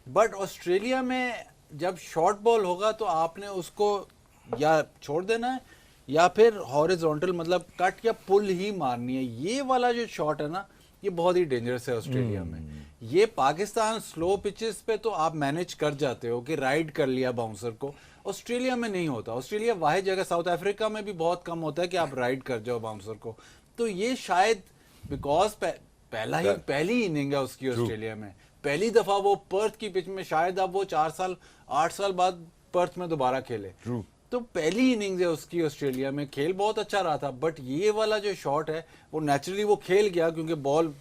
बट ऑस्ट्रेलिया में जब शॉर्ट बॉल होगा तो आपने उसको या छोड़ देना है या फिर हॉरिजॉन्टल मतलब कट या पुल ही मारनी है। ये वाला जो शॉट है ना, ये बहुत ही डेंजरस है ऑस्ट्रेलिया में। ये पाकिस्तान स्लो पिचेस पे तो आप मैनेज कर जाते हो कि राइड कर लिया बाउंसर को, ऑस्ट्रेलिया में नहीं होता। ऑस्ट्रेलिया वाहिद जगह, साउथ अफ्रीका में भी बहुत कम होता है कि आप राइड कर जाओ बाउंसर को। तो ये शायद बिकॉज पहली इनिंग है उसकी ऑस्ट्रेलिया में, पहली दफा वो पर्थ की पिच में, शायद अब वो 4 साल 8 साल बाद पर्थ में दोबारा खेले। तो पहली इनिंग्स है उसकी ऑस्ट्रेलिया में, खेल बहुत अच्छा रहा था। बट ये वाला जो शॉट है वो नेचुरली वो खेल गया क्योंकि बॉल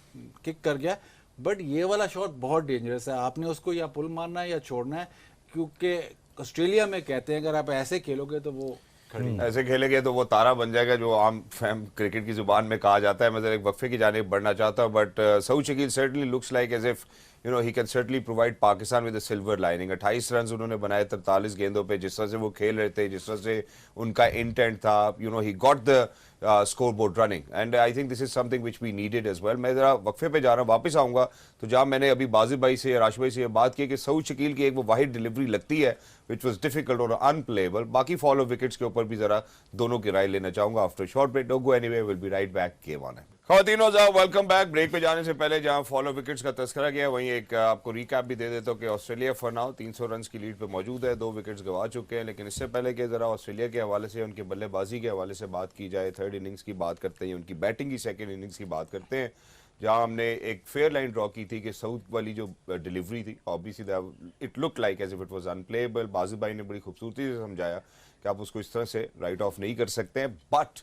किक कर गया। बट ये वाला शॉट बहुत डेंजरस है, आपने उसको या पुल मारना है या छोड़ना है, क्योंकि ऑस्ट्रेलिया में कहते हैं अगर आप ऐसे खेलोगे तो वो खड़ी ऐसे खेलेंगे तो वो तारा बन जाएगा, जो आम फैम क्रिकेट की जुबान में कहा जाता है। मैं जरा एक वक्फे की जानिब बढ़ना चाहता हूँ, but Saud Shakeel certainly looks like as if you know he can certainly provide Pakistan with a silver lining. 28 run उन्होंने बनाए 43 गेंदों पे, जिस तरह से वो खेल रहे थे, जिस तरह से उनका इंटेंट था, you know he got the scoreboard running and I think this is something which we needed as well. मैं जरा वक्फे पे जा रहा हूँ, वापस आऊंगा तो जहाँ मैंने अभी बाजिद भाई से, राशिद भाई से ये बात की कि सऊद शकील की एक वो वाहिद डिलीवरी लगती है विच वॉज डिफिकल्ट और अनप्लेएबल। बाकी फॉलो विकेट्स के ऊपर भी जरा दोनों की राय लेना चाहूंगा after short break. Don't go anyway, will be right back. Game on है ख़वातीन और ज़ाहब, वेलकम बैक। ब्रेक पे जाने से पहले जहां फॉलो विकेट्स का तस्करा किया, वहीं एक आपको रिकैप भी दे देता हूं कि ऑस्ट्रेलिया फॉर नाउ 300 रन की लीड पे मौजूद है, 2 विकेट्स गवा चुके हैं। लेकिन इससे पहले कि जरा ऑस्ट्रेलिया के हवाले से, उनके बल्लेबाजी के हवाले से बात की जाए, थर्ड इनिंग्स की बात करते हैं, उनकी बैटिंग की सेकेंड इनिंग्स की बात करते हैं, जहां हमने एक फेयर लाइन ड्रॉ की थी कि साउथ वाली जो डिलीवरी थी, obviously it look like as if it was unplayable. Bajid भाई ने बड़ी खूबसूरती से समझाया कि आप उसको इस तरह से राइट ऑफ नहीं कर सकते हैं। बट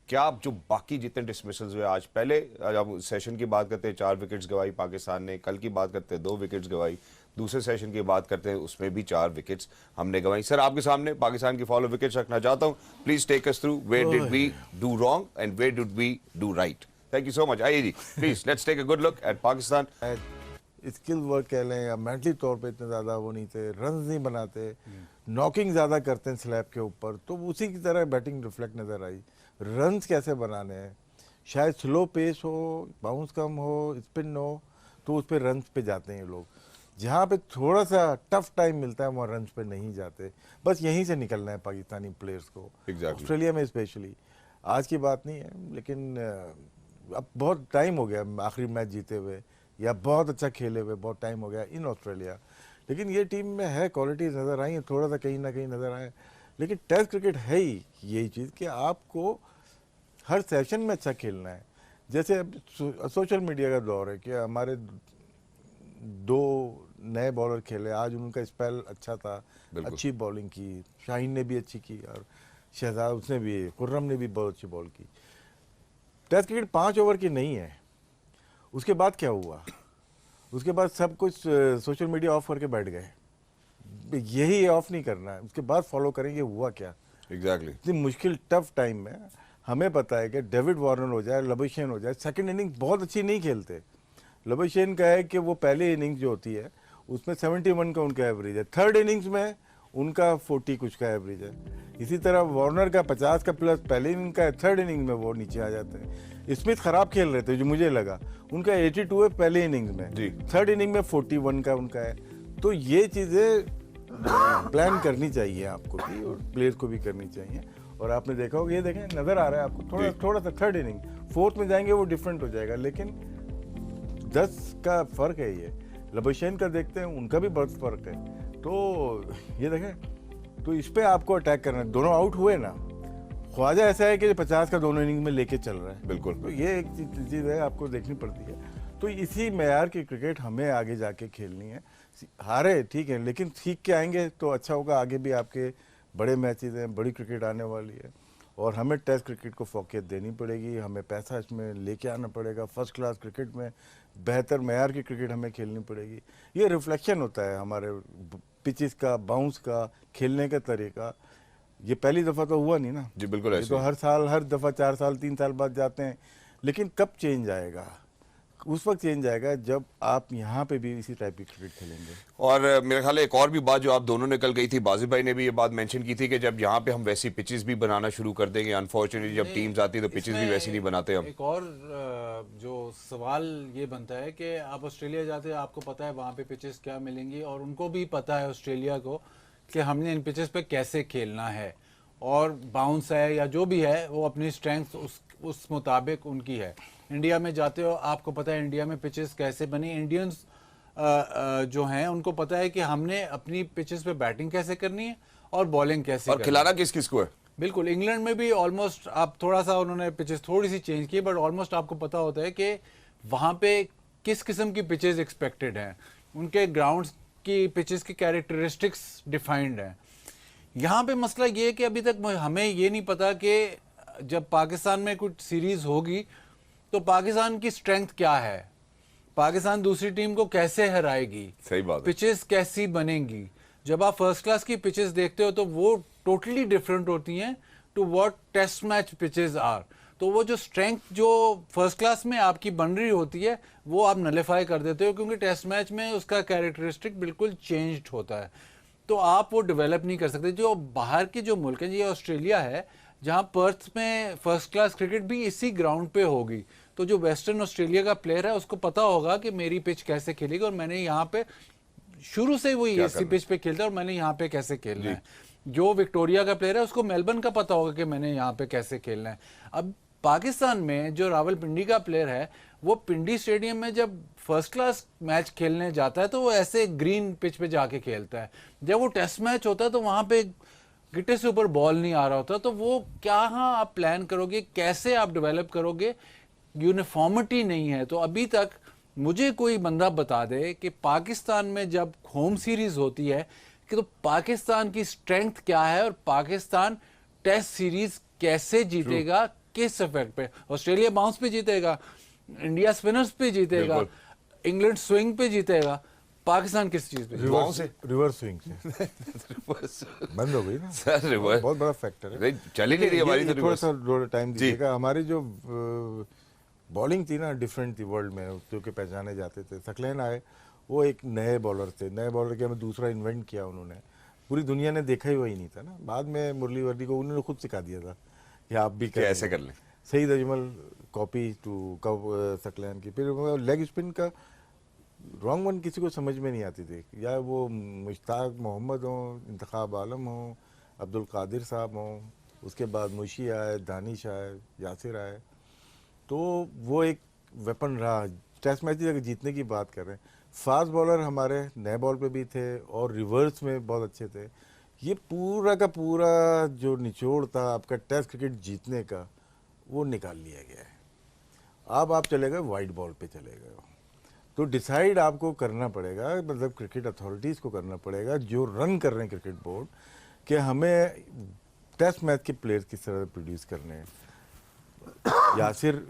क्या आप जो बाकी जितने डिसमिसल्स हुए आज, पहले जब सेशन की बात करते हैं 4 विकेट्स गवाई पाकिस्तान ने, कल की बात करते हैं 2 विकेट्स गवाई, दूसरे सेशन की बात करते हैं उसमें भी 4 विकेट्स हमने गवाई। सर आपके सामने पाकिस्तान की फॉलो विकेट्स रखना चाहता हूं, please take us through where did we do wrong and where did we do right. Thank you so much. आइए जी, please let's take a good look at Pakistan. Skill work कह लें या मेंटली तौर पे इतने ज़्यादा वो नहीं थे, रन नहीं बनाते, नॉकिंग ज़्यादा करते हैं स्लैब के ऊपर, तो उसी की तरह बैटिंग रिफ्लेक्ट नज़र आई। रन्स कैसे बनाने हैं, शायद स्लो पेस हो, बाउंस कम हो, स्पिन हो, तो उस पर रन्स पे जाते हैं ये लोग। जहाँ पे थोड़ा सा टफ टाइम मिलता है वहाँ रन्स पे नहीं जाते। बस यहीं से निकलना है पाकिस्तानी प्लेयर्स को, ऑस्ट्रेलिया में स्पेशली। आज की बात नहीं है, लेकिन अब बहुत टाइम हो गया आखिरी मैच जीते हुए या बहुत अच्छा खेले हुए, बहुत टाइम हो गया इन ऑस्ट्रेलिया। लेकिन ये टीम में है, क्वालिटीज नज़र आई हैं, थोड़ा सा कहीं ना कहीं नज़र आए। लेकिन टेस्ट क्रिकेट है ही यही चीज़ कि आपको हर सेशन में अच्छा खेलना है। जैसे अब सोशल मीडिया का दौर है कि हमारे 2 नए बॉलर खेले, आज उनका स्पेल अच्छा था, अच्छी बॉलिंग की, शाहीन ने भी अच्छी की और शहजाद उसने भी, खुर्रम ने भी बहुत अच्छी बॉल की। टेस्ट क्रिकेट 5 ओवर की नहीं है। उसके बाद क्या हुआ, उसके बाद सब कुछ सोशल मीडिया ऑफ करके बैठ गए। यही ऑफ नहीं करना है, उसके बाद फॉलो करेंगे हुआ क्या। एग्जैक्टली इतनी मुश्किल टफ टाइम में हमें पता है कि डेविड वार्नर हो जाए, लबुशेन हो जाए, सेकंड इनिंग बहुत अच्छी नहीं खेलते। लबुशेन का है कि वो पहले इनिंग्स जो होती है उसमें 71 का उनका एवरेज है, थर्ड इनिंग्स में उनका 40 कुछ का एवरेज है। इसी तरह वार्नर का 50 का प्लस पहले इनिंग का है, थर्ड इनिंग में वो नीचे आ जाते हैं। स्मिथ खराब खेल रहे थे जो मुझे लगा, उनका 82 है पहले इनिंग्स में जी, थर्ड इनिंग में 41 का उनका है। तो ये चीज़ें प्लान करनी चाहिए आपको भी और प्लेयर्स को भी करनी चाहिए। और आपने देखा होगा, ये देखें नज़र आ रहा है आपको थोड़ा सा थर्ड इनिंग, फोर्थ में जाएंगे वो डिफरेंट हो जाएगा, लेकिन 10 का फ़र्क है। ये लबुशेन का देखते हैं, उनका भी बहुत फ़र्क है। तो ये देखें, तो इस पर आपको अटैक करना है। दोनों आउट हुए ना, ख्वाजा ऐसा है कि 50 का दोनों इनिंग में लेके चल रहा है। बिल्कुल। तो ये एक चीज़ है आपको देखनी पड़ती है। तो इसी मेयार की क्रिकेट हमें आगे जाके खेलनी है। हारे ठीक है, लेकिन सीख के आएंगे तो अच्छा होगा। आगे भी आपके बड़े मैचेस हैं, बड़ी क्रिकेट आने वाली है और हमें टेस्ट क्रिकेट को फोकियत देनी पड़ेगी। हमें पैसा इसमें लेके आना पड़ेगा। फर्स्ट क्लास क्रिकेट में बेहतर मेयार की क्रिकेट हमें खेलनी पड़ेगी। ये रिफ्लेक्शन होता है हमारे पिचेस का, बाउंस का, खेलने का तरीका। ये पहली दफ़ा तो हुआ नहीं ना जी बिल्कुल ये ऐसे तो ही। हर साल, हर दफ़ा 4 साल 3 साल बाद जाते हैं। लेकिन कब चेंज आएगा? उस वक्त चेंज आएगा जब आप यहाँ पे भी इसी टाइप की क्रिकेट खेलेंगे। और मेरे ख्याल है एक और भी बात जो आप दोनों ने कल कही थी, बाजिब भाई ने भी ये बात मेंशन की थी कि जब यहाँ पे हम वैसी पिचेस भी बनाना शुरू कर देंगे, अनफॉर्चुनेटली जब टीम्स आती है तो पिचेस भी इसमें वैसी नहीं बनाते हम। एक और जो सवाल ये बनता है कि आप ऑस्ट्रेलिया जाते हैं, आपको पता है वहाँ पे पिचेस क्या मिलेंगी और उनको भी पता है ऑस्ट्रेलिया को कि हमने इन पिचेस पे कैसे खेलना है और बाउंस है या जो भी है वो अपनी स्ट्रेंथ उस मुताबिक उनकी है। इंडिया में जाते हो, आपको पता है इंडिया में पिचेस कैसे बनी। इंडियंस जो हैं उनको पता है कि हमने अपनी पिचेस पे बैटिंग कैसे करनी है और बॉलिंग कैसे और करनी है। खिलाना किस किस को है? बिल्कुल, इंग्लैंड में भी ऑलमोस्ट आप थोड़ा सा उन्होंने पिचेस थोड़ी सी चेंज की, बट ऑलमोस्ट आपको पता होता है कि वहाँ पे किस किस्म की पिचेस एक्सपेक्टेड हैं, उनके ग्राउंड्स की पिचेस की कैरेक्टरिस्टिक्स डिफाइंड हैं। यहाँ पे मसला ये है कि अभी तक हमें ये नहीं पता कि जब पाकिस्तान में कुछ सीरीज होगी तो पाकिस्तान की स्ट्रेंथ क्या है, पाकिस्तान दूसरी टीम को कैसे हराएगी, सही बात है। पिचेस कैसी बनेंगी। जब आप फर्स्ट क्लास की पिचेस देखते हो तो वो टोटली डिफरेंट होती हैं to what test match pitches are. तो वो जो स्ट्रेंथ जो फर्स्ट क्लास में आपकी बन रही होती है वो आप नलिफाई कर देते हो, क्योंकि टेस्ट मैच में उसका कैरेक्टरिस्टिक बिल्कुल चेंज्ड होता है, तो आप वो डेवलप नहीं कर सकते। जो बाहर के जो मुल्क हैं, ये ऑस्ट्रेलिया है जहां पर्थ में फर्स्ट क्लास क्रिकेट भी इसी ग्राउंड पे होगी, तो जो वेस्टर्न ऑस्ट्रेलिया का प्लेयर है उसको पता होगा कि मेरी पिच कैसे खेलेगी और मैंने यहाँ पे शुरू से वही इसी पिच पे खेलता है और मैंने यहाँ पे कैसे खेलना है। जो विक्टोरिया का प्लेयर है उसको मेलबर्न का पता होगा कि मैंने यहाँ पे कैसे खेलना है। अब पाकिस्तान में जो रावलपिंडी का प्लेयर है वो पिंडी स्टेडियम में जब फर्स्ट क्लास मैच खेलने जाता है तो वो ऐसे ग्रीन पिच पे जाके खेलता है। जब वो टेस्ट मैच होता है तो वहां पे गिट्टे से ऊपर बॉल नहीं आ रहा होता, तो वो क्या आप प्लान करोगे, कैसे आप डेवलप करोगे? यूनिफॉर्मिटी नहीं है। तो अभी तक मुझे कोई बंदा बता दे कि पाकिस्तान में जब होम सीरीज होती है कि तो पाकिस्तान की स्ट्रेंथ क्या है और पाकिस्तान टेस्ट सीरीज कैसे जीतेगा, किस इफेक्ट पे। ऑस्ट्रेलिया बाउंस पे जीतेगा, इंडिया स्पिनर्स पे जीतेगा, इंग्लैंड स्विंग पे जीतेगा, पाकिस्तान किस चीज पे? रिवर्स स्विंग से बंद हो गई ना सर रिवर्स बहुत बड़ा फैक्टर है। चली नहीं रही हमारी तो थोड़ा रिवर्स। सा टाइम दीजिएगा। हमारी जो बॉलिंग थी ना डिफरेंट थी वर्ल्ड में, जो कि पहचाने जाते थे। सकलैन आए, वो एक नए बॉलर थे, नए बॉलर के हमें दूसरा इन्वेंट किया उन्होंने, पूरी दुनिया ने देखा ही वही नहीं था ना। बाद में मुरली वर्दी को उन्होंने खुद सिखा दिया था कि आप भी ऐसे कर लें। सईद अजमल कॉपी टू सकलैन की। फिर लेग स्पिन का रॉन्ग वन किसी को समझ में नहीं आती थी, या वो मुश्ताक मोहम्मद हो, इंतखाब आलम हो, अब्दुल कादिर साहब हो, उसके बाद मुशी आए, दानिश आए, यासिर आए, तो वो एक वेपन रहा। टेस्ट मैच अगर जीतने की बात कर रहे हैं, फास्ट बॉलर हमारे नए बॉल पे भी थे और रिवर्स में बहुत अच्छे थे। ये पूरा का पूरा जो निचोड़ था आपका टेस्ट क्रिकेट जीतने का, वो निकाल लिया गया है। अब आप चले गए वाइट बॉल पे चले गए हो, तो डिसाइड आपको करना पड़ेगा, मतलब क्रिकेट अथॉरिटीज़ को करना पड़ेगा जो रन कर रहे हैं क्रिकेट बोर्ड, कि हमें टेस्ट मैच के प्लेयर्स किस तरह प्रोड्यूस करने हैं। यासिर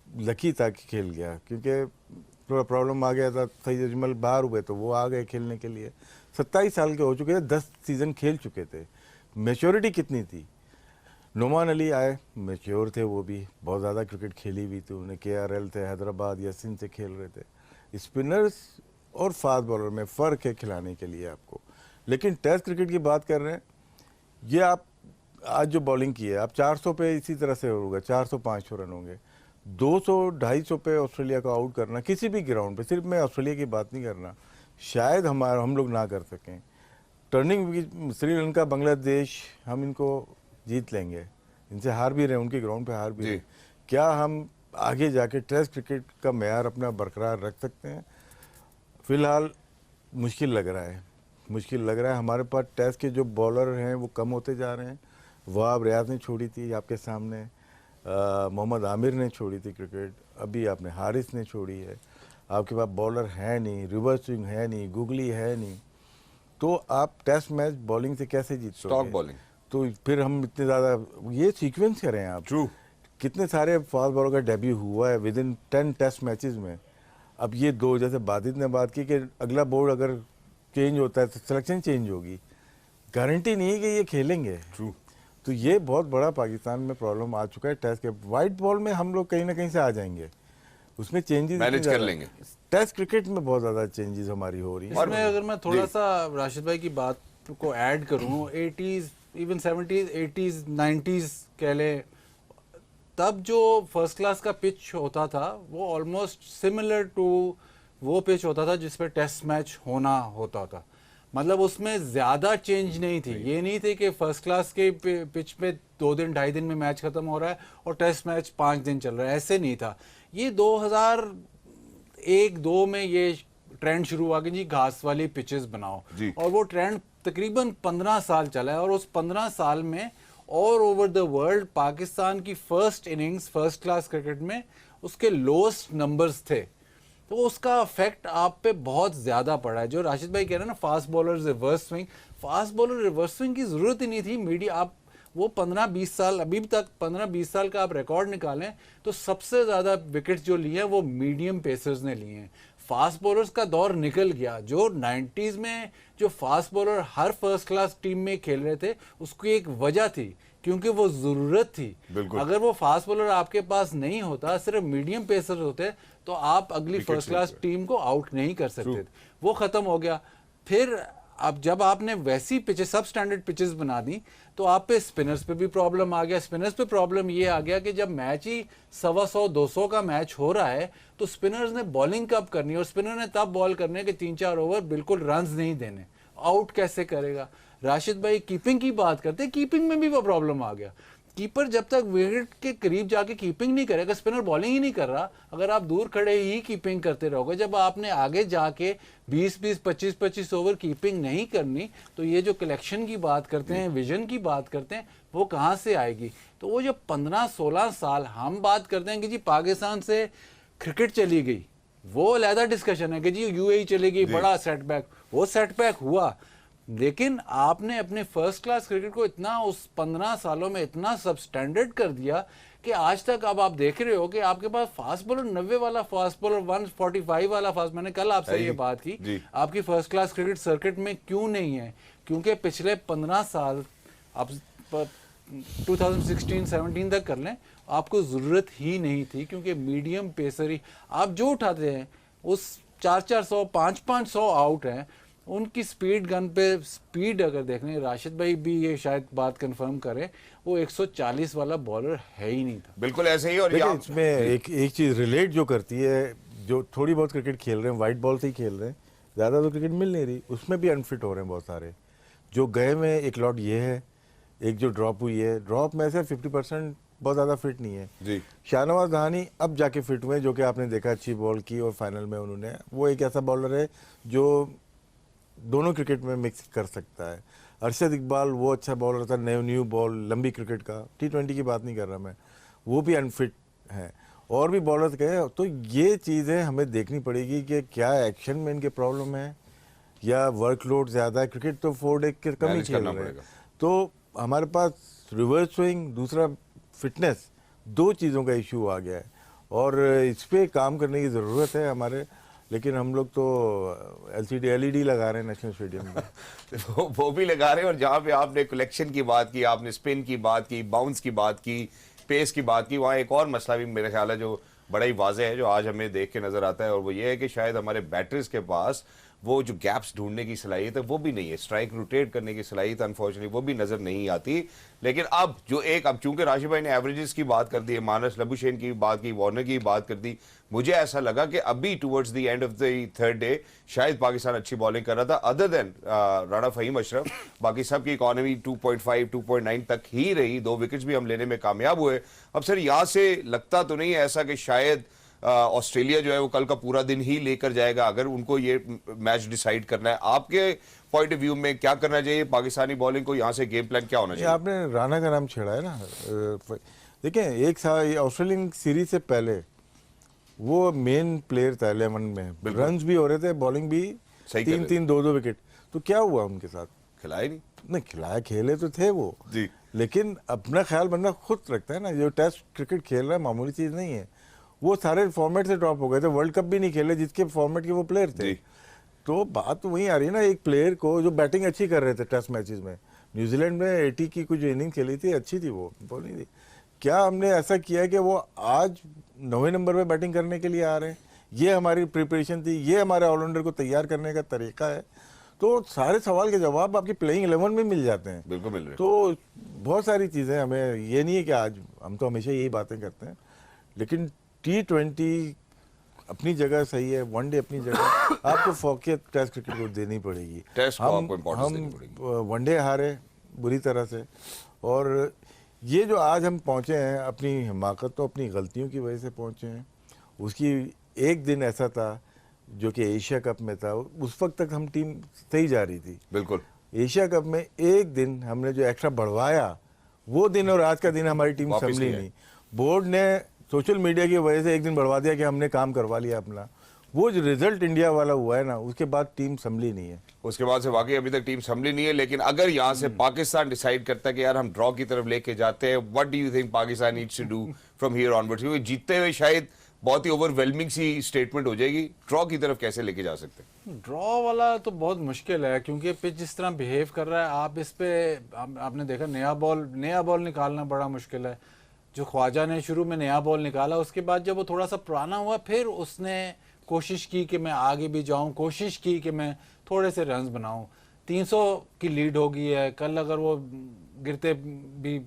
लकी था कि खेल गया, क्योंकि थोड़ा प्रॉब्लम आ गया था, सईद अजमल बाहर हुए तो वो आ गए खेलने के लिए। 27 साल के हो चुके थे, 10 सीज़न खेल चुके थे। मैच्योरिटी कितनी थी? नोमान अली आए, मैच्योर थे, वो भी बहुत ज़्यादा क्रिकेट खेली हुई थी उन्हें, KRL थे, हैदराबाद या सिंध से खेल रहे थे। स्पिनर्स और फास्ट बॉलर में फ़र्क है खिलाने के लिए आपको। लेकिन टेस्ट क्रिकेट की बात कर रहे हैं, ये आप आज जो बॉलिंग की है, आप 400 पे इसी तरह से होगा, 400-500 रन होंगे। 200-250 पे ऑस्ट्रेलिया को आउट करना किसी भी ग्राउंड पे, सिर्फ मैं ऑस्ट्रेलिया की बात नहीं करना, शायद हम लोग ना कर सकें। टर्निंग श्रीलंका, बांग्लादेश, हम इनको जीत लेंगे, इनसे हार भी रहे, उनके ग्राउंड पे हार भी रहे। क्या हम आगे जाके टेस्ट क्रिकेट का मेयार अपना बरकरार रख सकते हैं? फिलहाल मुश्किल लग रहा है, मुश्किल लग रहा है। हमारे पास टेस्ट के जो बॉलर हैं वो कम होते जा रहे हैं। वहाब रियाज ने छोड़ी थी आपके सामने, मोहम्मद आमिर ने छोड़ी थी क्रिकेट, अभी आपने हारिस ने छोड़ी है। आपके पास बॉलर है नहीं, रिवर्स स्विंग है नहीं, गुगली है नहीं, तो आप टेस्ट मैच बॉलिंग से कैसे जीतोगे? Stock bowling. तो फिर हम इतने ज़्यादा ये सीक्वेंस करें आप। ट्रू। कितने सारे फास्ट बॉलर का डेब्यू हुआ है विद इन 10 टेस्ट मैचेस में। अब ये दो, जैसे बादित ने बात की कि अगला बोर्ड अगर चेंज होता है तो सिलेक्शन चेंज होगी, गारंटी नहीं है कि ये खेलेंगे। ट्रू। तो ये बहुत बड़ा पाकिस्तान में प्रॉब्लम आ चुका है टेस्ट के। वाइट बॉल में हम लोग कहीं ना कहीं से आ जाएंगे, उसमें चेंजेस मैनेज कर लेंगे। टेस्ट क्रिकेट में बहुत ज़्यादा चेंजेस हमारी हो रही है। इसमें अगर मैं थोड़ा सा राशिद भाई की बात को ऐड करूं, 80s even 70s 80s 90s कह लें, तब जो फर्स्ट क्लास का पिच होता था वो ऑलमोस्ट सिमिलर टू वो पिच होता था जिस पे टेस्ट मैच होना होता था। मतलब उसमें ज्यादा चेंज नहीं थी। ये नहीं थे कि फर्स्ट क्लास के पिच पे 2 दिन 2.5 दिन में मैच खत्म हो रहा है और टेस्ट मैच 5 दिन चल रहा है, ऐसे नहीं था। ये 2001-2 में ये ट्रेंड शुरू हुआ कि जी घास वाली पिचेस बनाओ, और वो ट्रेंड तकरीबन 15 साल चला है। और उस 15 साल में all over the world Pakistan की first innings first class cricket में उसके लोएस्ट नंबर्स थे। तो उसका इफेक्ट आप पे बहुत ज्यादा पड़ा है। जो राशिद भाई कह रहे हैं ना, fast bowler reverse swing, fast bowler reverse swing की जरूरत ही नहीं थी। मीडिया आप वो 15-20 साल, अभी तक 15-20 साल का आप रिकॉर्ड निकालें तो सबसे ज्यादा विकेट्स जो लिए हैं वो मीडियम पेसर्स ने लिए हैं। फास्ट बॉलर्स का दौर निकल गया। जो 90s में जो फास्ट बॉलर हर फर्स्ट क्लास टीम में खेल रहे थे उसकी एक वजह थी, क्योंकि वो जरूरत थी। अगर वो फास्ट बॉलर आपके पास नहीं होता, सिर्फ मीडियम पेसर होते, तो आप अगली फर्स्ट क्लास टीम को आउट नहीं कर सकते थे। वो खत्म हो गया। फिर अब जब आपने वैसी पिचेस, सब स्टैंडर्ड पिचेस बना दी, तो आप पे स्पिनर्स पे भी प्रॉब्लम आ गया। स्पिनर्स पे प्रॉब्लम ये आ गया कि जब मैच ही 125-200 का मैच हो रहा है तो स्पिनर्स ने बॉलिंग कब करनी है, और स्पिनर ने तब बॉल करने के 3-4 ओवर बिल्कुल रन्स नहीं देने। आउट कैसे करेगा? राशिद भाई कीपिंग की बात करते, कीपिंग में भी वो प्रॉब्लम आ गया। कीपर जब तक विकेट के करीब जाके कीपिंग नहीं करेगा, स्पिनर बॉलिंग ही नहीं कर रहा, अगर आप दूर खड़े ही कीपिंग करते रहोगे, जब आपने आगे जाके 20-20 25-25 ओवर कीपिंग नहीं करनी, तो ये जो कलेक्शन की बात करते हैं, विजन की बात करते हैं, वो कहाँ से आएगी? तो वो जो 15-16 साल हम बात करते हैं कि जी पाकिस्तान से क्रिकेट चली गई, वो अलहदा डिस्कशन है कि जी यूएई चली गई, बड़ा सेटबैक। वो सेटबैक हुआ, लेकिन आपने अपने फर्स्ट क्लास क्रिकेट को इतना उस 15 सालों में इतना सबस्टैंडर्ड कर दिया कि आज तक अब आप देख रहे हो कि आपके पास फास्ट बॉलर 90 वाला फास्ट बॉलर 145 वाला फास्ट, मैंने कल आपसे ये बात की, आपकी फर्स्ट क्लास क्रिकेट सर्किट में क्यों नहीं है? क्योंकि पिछले 15 साल आप 2016-17 तक कर लें, आपको जरूरत ही नहीं थी, क्योंकि मीडियम पेसर ही आप जो उठाते हैं उस 400-400 500-500 आउट हैं। उनकी स्पीड गन पे स्पीड अगर देख लें, राशिद भाई भी ये शायद बात कंफर्म करें, वो 140 वाला बॉलर है ही नहीं था। बिल्कुल ऐसे ही। और इसमें एक चीज रिलेट जो करती है, जो थोड़ी बहुत क्रिकेट खेल रहे हैं वाइट बॉल से ही खेल रहे हैं, ज़्यादा तो क्रिकेट मिल नहीं रही, उसमें भी अनफिट हो रहे हैं बहुत सारे। जो गए में एक लॉट ये है, एक जो ड्रॉप हुई है, ड्रॉप में से 50% बहुत ज़्यादा फिट नहीं है जी। शाहनवाज दहानी अब जाके फिट हुए, जो कि आपने देखा अच्छी बॉल की और फाइनल में उन्होंने, वो एक ऐसा बॉलर है जो दोनों क्रिकेट में मिक्स कर सकता है। अरशद इकबाल वो अच्छा बॉलर था, न्यू बॉल लंबी क्रिकेट का, T20 की बात नहीं कर रहा मैं, वो भी अनफिट है। और भी बॉलर्स गए। तो ये चीज़ें हमें देखनी पड़ेगी कि क्या एक्शन में इनके प्रॉब्लम है या वर्कलोड ज़्यादा है। क्रिकेट तो 4 डे के कम ही खेल रहे हैं, तो हमारे पास रिवर्स स्विंग, दूसरा फिटनेस, 2 चीज़ों का इशू आ गया है और इस पर काम करने की ज़रूरत है हमारे। लेकिन हम लोग तो LCD LED लगा रहे हैं नेशनल स्टेडियम में। वो भी लगा रहे हैं। और जहाँ पे आपने कलेक्शन की बात की, आपने स्पिन की बात की, बाउंस की बात की, पेस की बात की, वहाँ एक और मसला भी मेरे ख्याल है जो बड़ा ही वाज़ेह है, जो आज हमें देख के नज़र आता है, और वो ये है कि शायद हमारे बैटर्स के पास वो जो गैप्स ढूंढने की सलाहियत है वो भी नहीं है, स्ट्राइक रोटेट करने की सलाहियत अनफॉर्चुनेटली वो भी नज़र नहीं आती। लेकिन अब जो अब चूंकि राशिद भाई ने एवरेजेस की बात कर दी है, मानस लबुशेन की बात की, वार्नर की बात कर दी, मुझे ऐसा लगा कि अभी towards the end of the third day शायद पाकिस्तान अच्छी बॉलिंग कर रहा था, अदर देन राणा फहीम अशरफ। बाकी सबकी इकॉनमी 2.5 2.9 तक ही रही, 2 विकेट्स भी हम लेने में कामयाब हुए। अब सर यहाँ से लगता तो नहीं है ऐसा कि शायद ऑस्ट्रेलिया जो है वो कल का पूरा दिन ही लेकर जाएगा अगर उनको ये मैच डिसाइड करना है? आपके पॉइंट ऑफ व्यू में क्या करना चाहिए पाकिस्तानी बॉलिंग को? यहाँ से गेम प्लान क्या होना चाहिए? आपने राणा का नाम छेड़ा है ना, देखिए एक साल ऑस्ट्रेलियन सीरीज से पहले वो मेन प्लेयर था 11 में, रन्स भी हो रहे थे, बॉलिंग भी सही कर रहे 3-3 2-2 विकेट। तो क्या हुआ उनके साथ? खिलाए नहीं नहीं खिलाया, खेले तो थे वो जी। लेकिन अपना ख्याल बंदा खुद रखता है ना। जो टेस्ट क्रिकेट खेल रहा है मामूली चीज़ नहीं है। वो सारे फॉर्मेट से ड्रॉप हो गए थे, वर्ल्ड कप भी नहीं खेले जिसके फॉर्मेट के वो प्लेयर थे। जी। तो बात तो वहीं आ रही है ना, एक प्लेयर को जो बैटिंग अच्छी कर रहे थे टेस्ट मैचेस में, न्यूजीलैंड में 80 की कुछ इनिंग खेली थी, अच्छी थी वो बॉलिंग थी। क्या हमने ऐसा किया है कि वो आज 9वें नंबर पे बैटिंग करने के लिए आ रहे हैं? ये हमारी प्रिपरेशन थी, ये हमारे ऑलराउंडर को तैयार करने का तरीका है। तो सारे सवाल के जवाब आपकी प्लेइंग 11 में मिल जाते हैं। बिल्कुल मिल रहे हैं। तो बहुत सारी चीज़ें, हमें ये नहीं है कि आज हम तो हमेशा यही बातें करते हैं, लेकिन T20 अपनी जगह सही है, वनडे अपनी जगह। आपको फोकियत टेस्ट क्रिकेट को देनी पड़ेगी। टेस्ट को आपको इम्पोर्टेंस देनी पड़ेगी। वनडे हारे बुरी तरह से, और ये जो आज हम पहुंचे हैं, अपनी हिमाकत तो अपनी गलतियों की वजह से पहुंचे हैं। उसकी एक दिन ऐसा था जो कि एशिया कप में था, उस वक्त तक हम टीम सही जा रही थी। बिल्कुल। एशिया कप में एक दिन हमने जो एक्स्ट्रा बढ़वाया, वो दिन और आज का दिन हमारी टीम वापस संभली नहीं नहीं। बोर्ड ने सोशल मीडिया की वजह से एक दिन बढ़वा दिया कि हमने काम करवा लिया अपना। वो जो रिजल्ट इंडिया वाला हुआ है ना, उसके बाद टीम संभली नहीं है। उसके बाद से वाकई अभी तक टीम संभली नहीं है। लेकिन अगर यहाँ से पाकिस्तान डिसाइड करता है कि यार हम ड्रॉ की तरफ लेके जाते हैं, what do you think Pakistan needs to do from here onwards? क्योंकि जीतते हुए शायद बहुत ही ओवरवेलमिंग सी स्टेटमेंट हो जाएगी, ड्रॉ की तरफ कैसे लेके जा सकते हैं? ड्रॉ वाला तो बहुत मुश्किल है, क्योंकि पिच जिस तरह बिहेव कर रहा है, आप इस पे आपने देखा नया बॉल निकालना बड़ा मुश्किल है। जो ख्वाजा ने शुरू में नया बॉल निकाला, उसके बाद जब वो थोड़ा सा पुराना हुआ, फिर उसने कोशिश की कि मैं आगे भी जाऊं, कोशिश की कि मैं थोड़े से रन्स बनाऊं। 300 की लीड हो गई है, कल अगर वो गिरते भी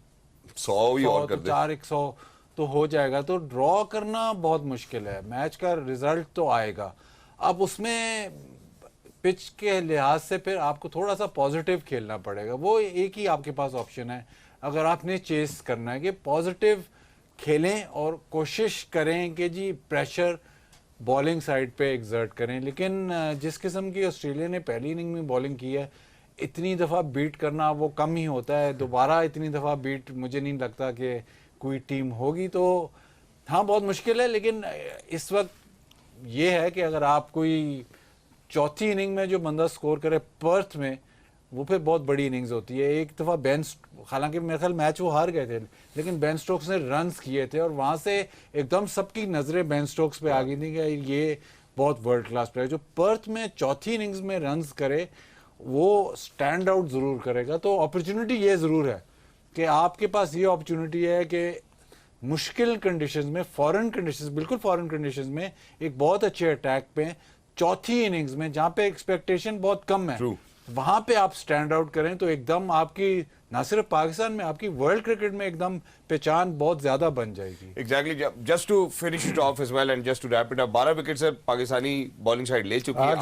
100 ही और कर तो दे। 4-100 तो हो जाएगा। तो ड्रॉ करना बहुत मुश्किल है। मैच का रिजल्ट तो आएगा, अब उसमें पिच के लिहाज से फिर आपको थोड़ा सा पॉजिटिव खेलना पड़ेगा। वो एक ही आपके पास ऑप्शन है अगर आपने चेस करना है कि पॉजिटिव खेलें और कोशिश करें कि जी प्रेशर बॉलिंग साइड पे एग्जर्ट करें। लेकिन जिस किस्म की ऑस्ट्रेलिया ने पहली इनिंग में बॉलिंग की है, इतनी दफ़ा बीट करना वो कम ही होता है। दोबारा इतनी दफ़ा बीट मुझे नहीं लगता कि कोई टीम होगी। तो हाँ, बहुत मुश्किल है। लेकिन इस वक्त ये है कि अगर आप कोई चौथी इनिंग में जो बंदा स्कोर करे पर्थ में, वो फिर बहुत बड़ी इनिंग्स होती है। एक दफ़ा हालांकि मेरे ख्याल मैच वो हार गए थे, लेकिन बेन स्टोक्स ने रन्स किए थे और वहाँ से एकदम सबकी नज़रें बेन स्टोक्स पे आ गई थी कि ये बहुत वर्ल्ड क्लास प्लेयर। जो पर्थ में चौथी इनिंग्स में रन्स करे, वो स्टैंड आउट ज़रूर करेगा। तो अपॉर्चुनिटी ये ज़रूर है कि आपके पास ये अपॉर्चुनिटी है कि मुश्किल कंडीशंस में, फॉरेन कंडीशंस, बिल्कुल फॉरेन कंडीशंस में, एक बहुत अच्छे अटैक पे चौथी इनिंग्स में, जहाँ पे एक्सपेक्टेशन बहुत कम है, वहां पे आप स्टैंड आउट करें तो एकदम आपकी ना सिर्फ पाकिस्तान में, आपकी वर्ल्ड क्रिकेट में एकदम पहचान बहुत ज्यादा बन जाएगी। Exactly. Just to finish it off as well and just to wrap it up, 12 wicket से पाकिस्तानी बॉलिंग साइड ले चुकी है।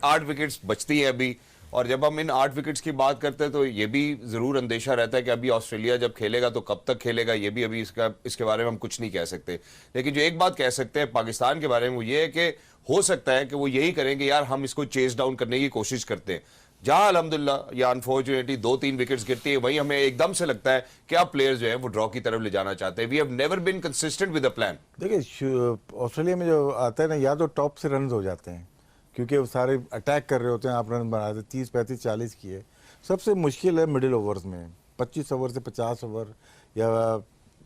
8 विकेट्स बचती है अभी। और जब हम इन 8 विकेट्स की बात करते हैं तो ये भी जरूर अंदेशा रहता है कि अभी ऑस्ट्रेलिया जब खेलेगा तो कब तक खेलेगा, ये भी अभी इसके बारे में हम कुछ नहीं कह सकते। लेकिन जो एक बात कह सकते हैं पाकिस्तान के बारे में, वो ये है कि हो सकता है कि वो यही करेंगे, यार हम इसको चेस डाउन करने की कोशिश करते हैं। जहां अल्हम्दुलिल्लाह या अनफॉर्चुनेटली 2-3 विकेट्स गिरती है, वहीं हमें एकदम से लगता है कि आप प्लेयर्स जो हैं वो ड्रॉ की तरफ ले जाना चाहते हैं। We have never been consistent with a plan. देखिए ऑस्ट्रेलिया में जो आता है ना, या तो टॉप से रन हो जाते हैं क्योंकि वो सारे अटैक कर रहे होते हैं, आप रन बना देते, 30, 35, 40 की है। सबसे मुश्किल है मिडिल ओवर्स में, 25 ओवर से 50 ओवर या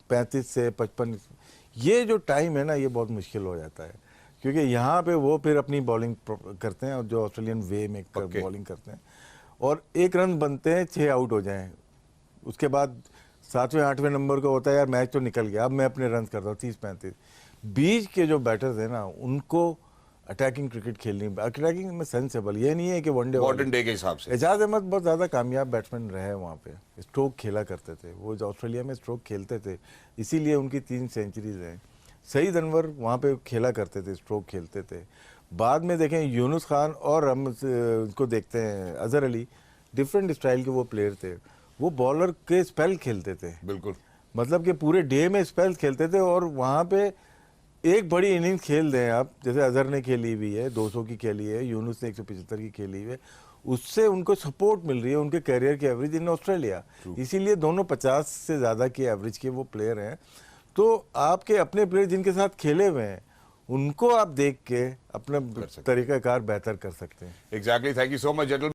35 से 55। ये जो टाइम है ना, ये बहुत मुश्किल हो जाता है क्योंकि यहाँ पे वो फिर अपनी बॉलिंग करते हैं और जो ऑस्ट्रेलियन वे में बॉलिंग करते हैं, और 1 रन बनते हैं 6 आउट हो जाएं। उसके बाद 7वें 8वें नंबर का होता है यार मैच तो निकल गया, अब मैं अपने रन करता हूँ 30-35। बीच के जो बैटर्स हैं ना, उनको अटैकिंग क्रिकेट खेलनी, अटैकिंग में सेंसेबल, ये नहीं है कि वनडे मॉडर्न डे के हिसाब से। एजाज अहमद बहुत ज़्यादा कामयाब बैट्समैन रहे वहाँ पे, स्ट्रोक खेला करते थे वो, जो ऑस्ट्रेलिया में स्ट्रोक खेलते थे, इसीलिए उनकी 3 सेंचुरीज हैं। सईद अनवर वहाँ पे खेला करते थे, स्ट्रोक खेलते थे। बाद में देखें यूनुस खान और हम उनको देखते हैं अजहर अली, डिफरेंट स्टाइल के वो प्लेयर थे। वो बॉलर के स्पेल खेलते थे, बिल्कुल, मतलब कि पूरे डे में स्पेल खेलते थे। और वहाँ पे एक बड़ी इनिंग्स खेल दें आप, जैसे अजहर ने खेली हुई है, 200 की खेली है, यूनुस ने 175 की खेली हुई है, उससे उनको सपोर्ट मिल रही है उनके करियर की एवरेज इन ऑस्ट्रेलिया। इसीलिए दोनों 50 से ज़्यादा की एवरेज के वो प्लेयर हैं। तो आपके अपने प्लेयर जिनके साथ खेले हुए हैं उनको आप देख के अपना तरीकाकार बेहतर कर सकते हैं। Exactly, thank you so much general.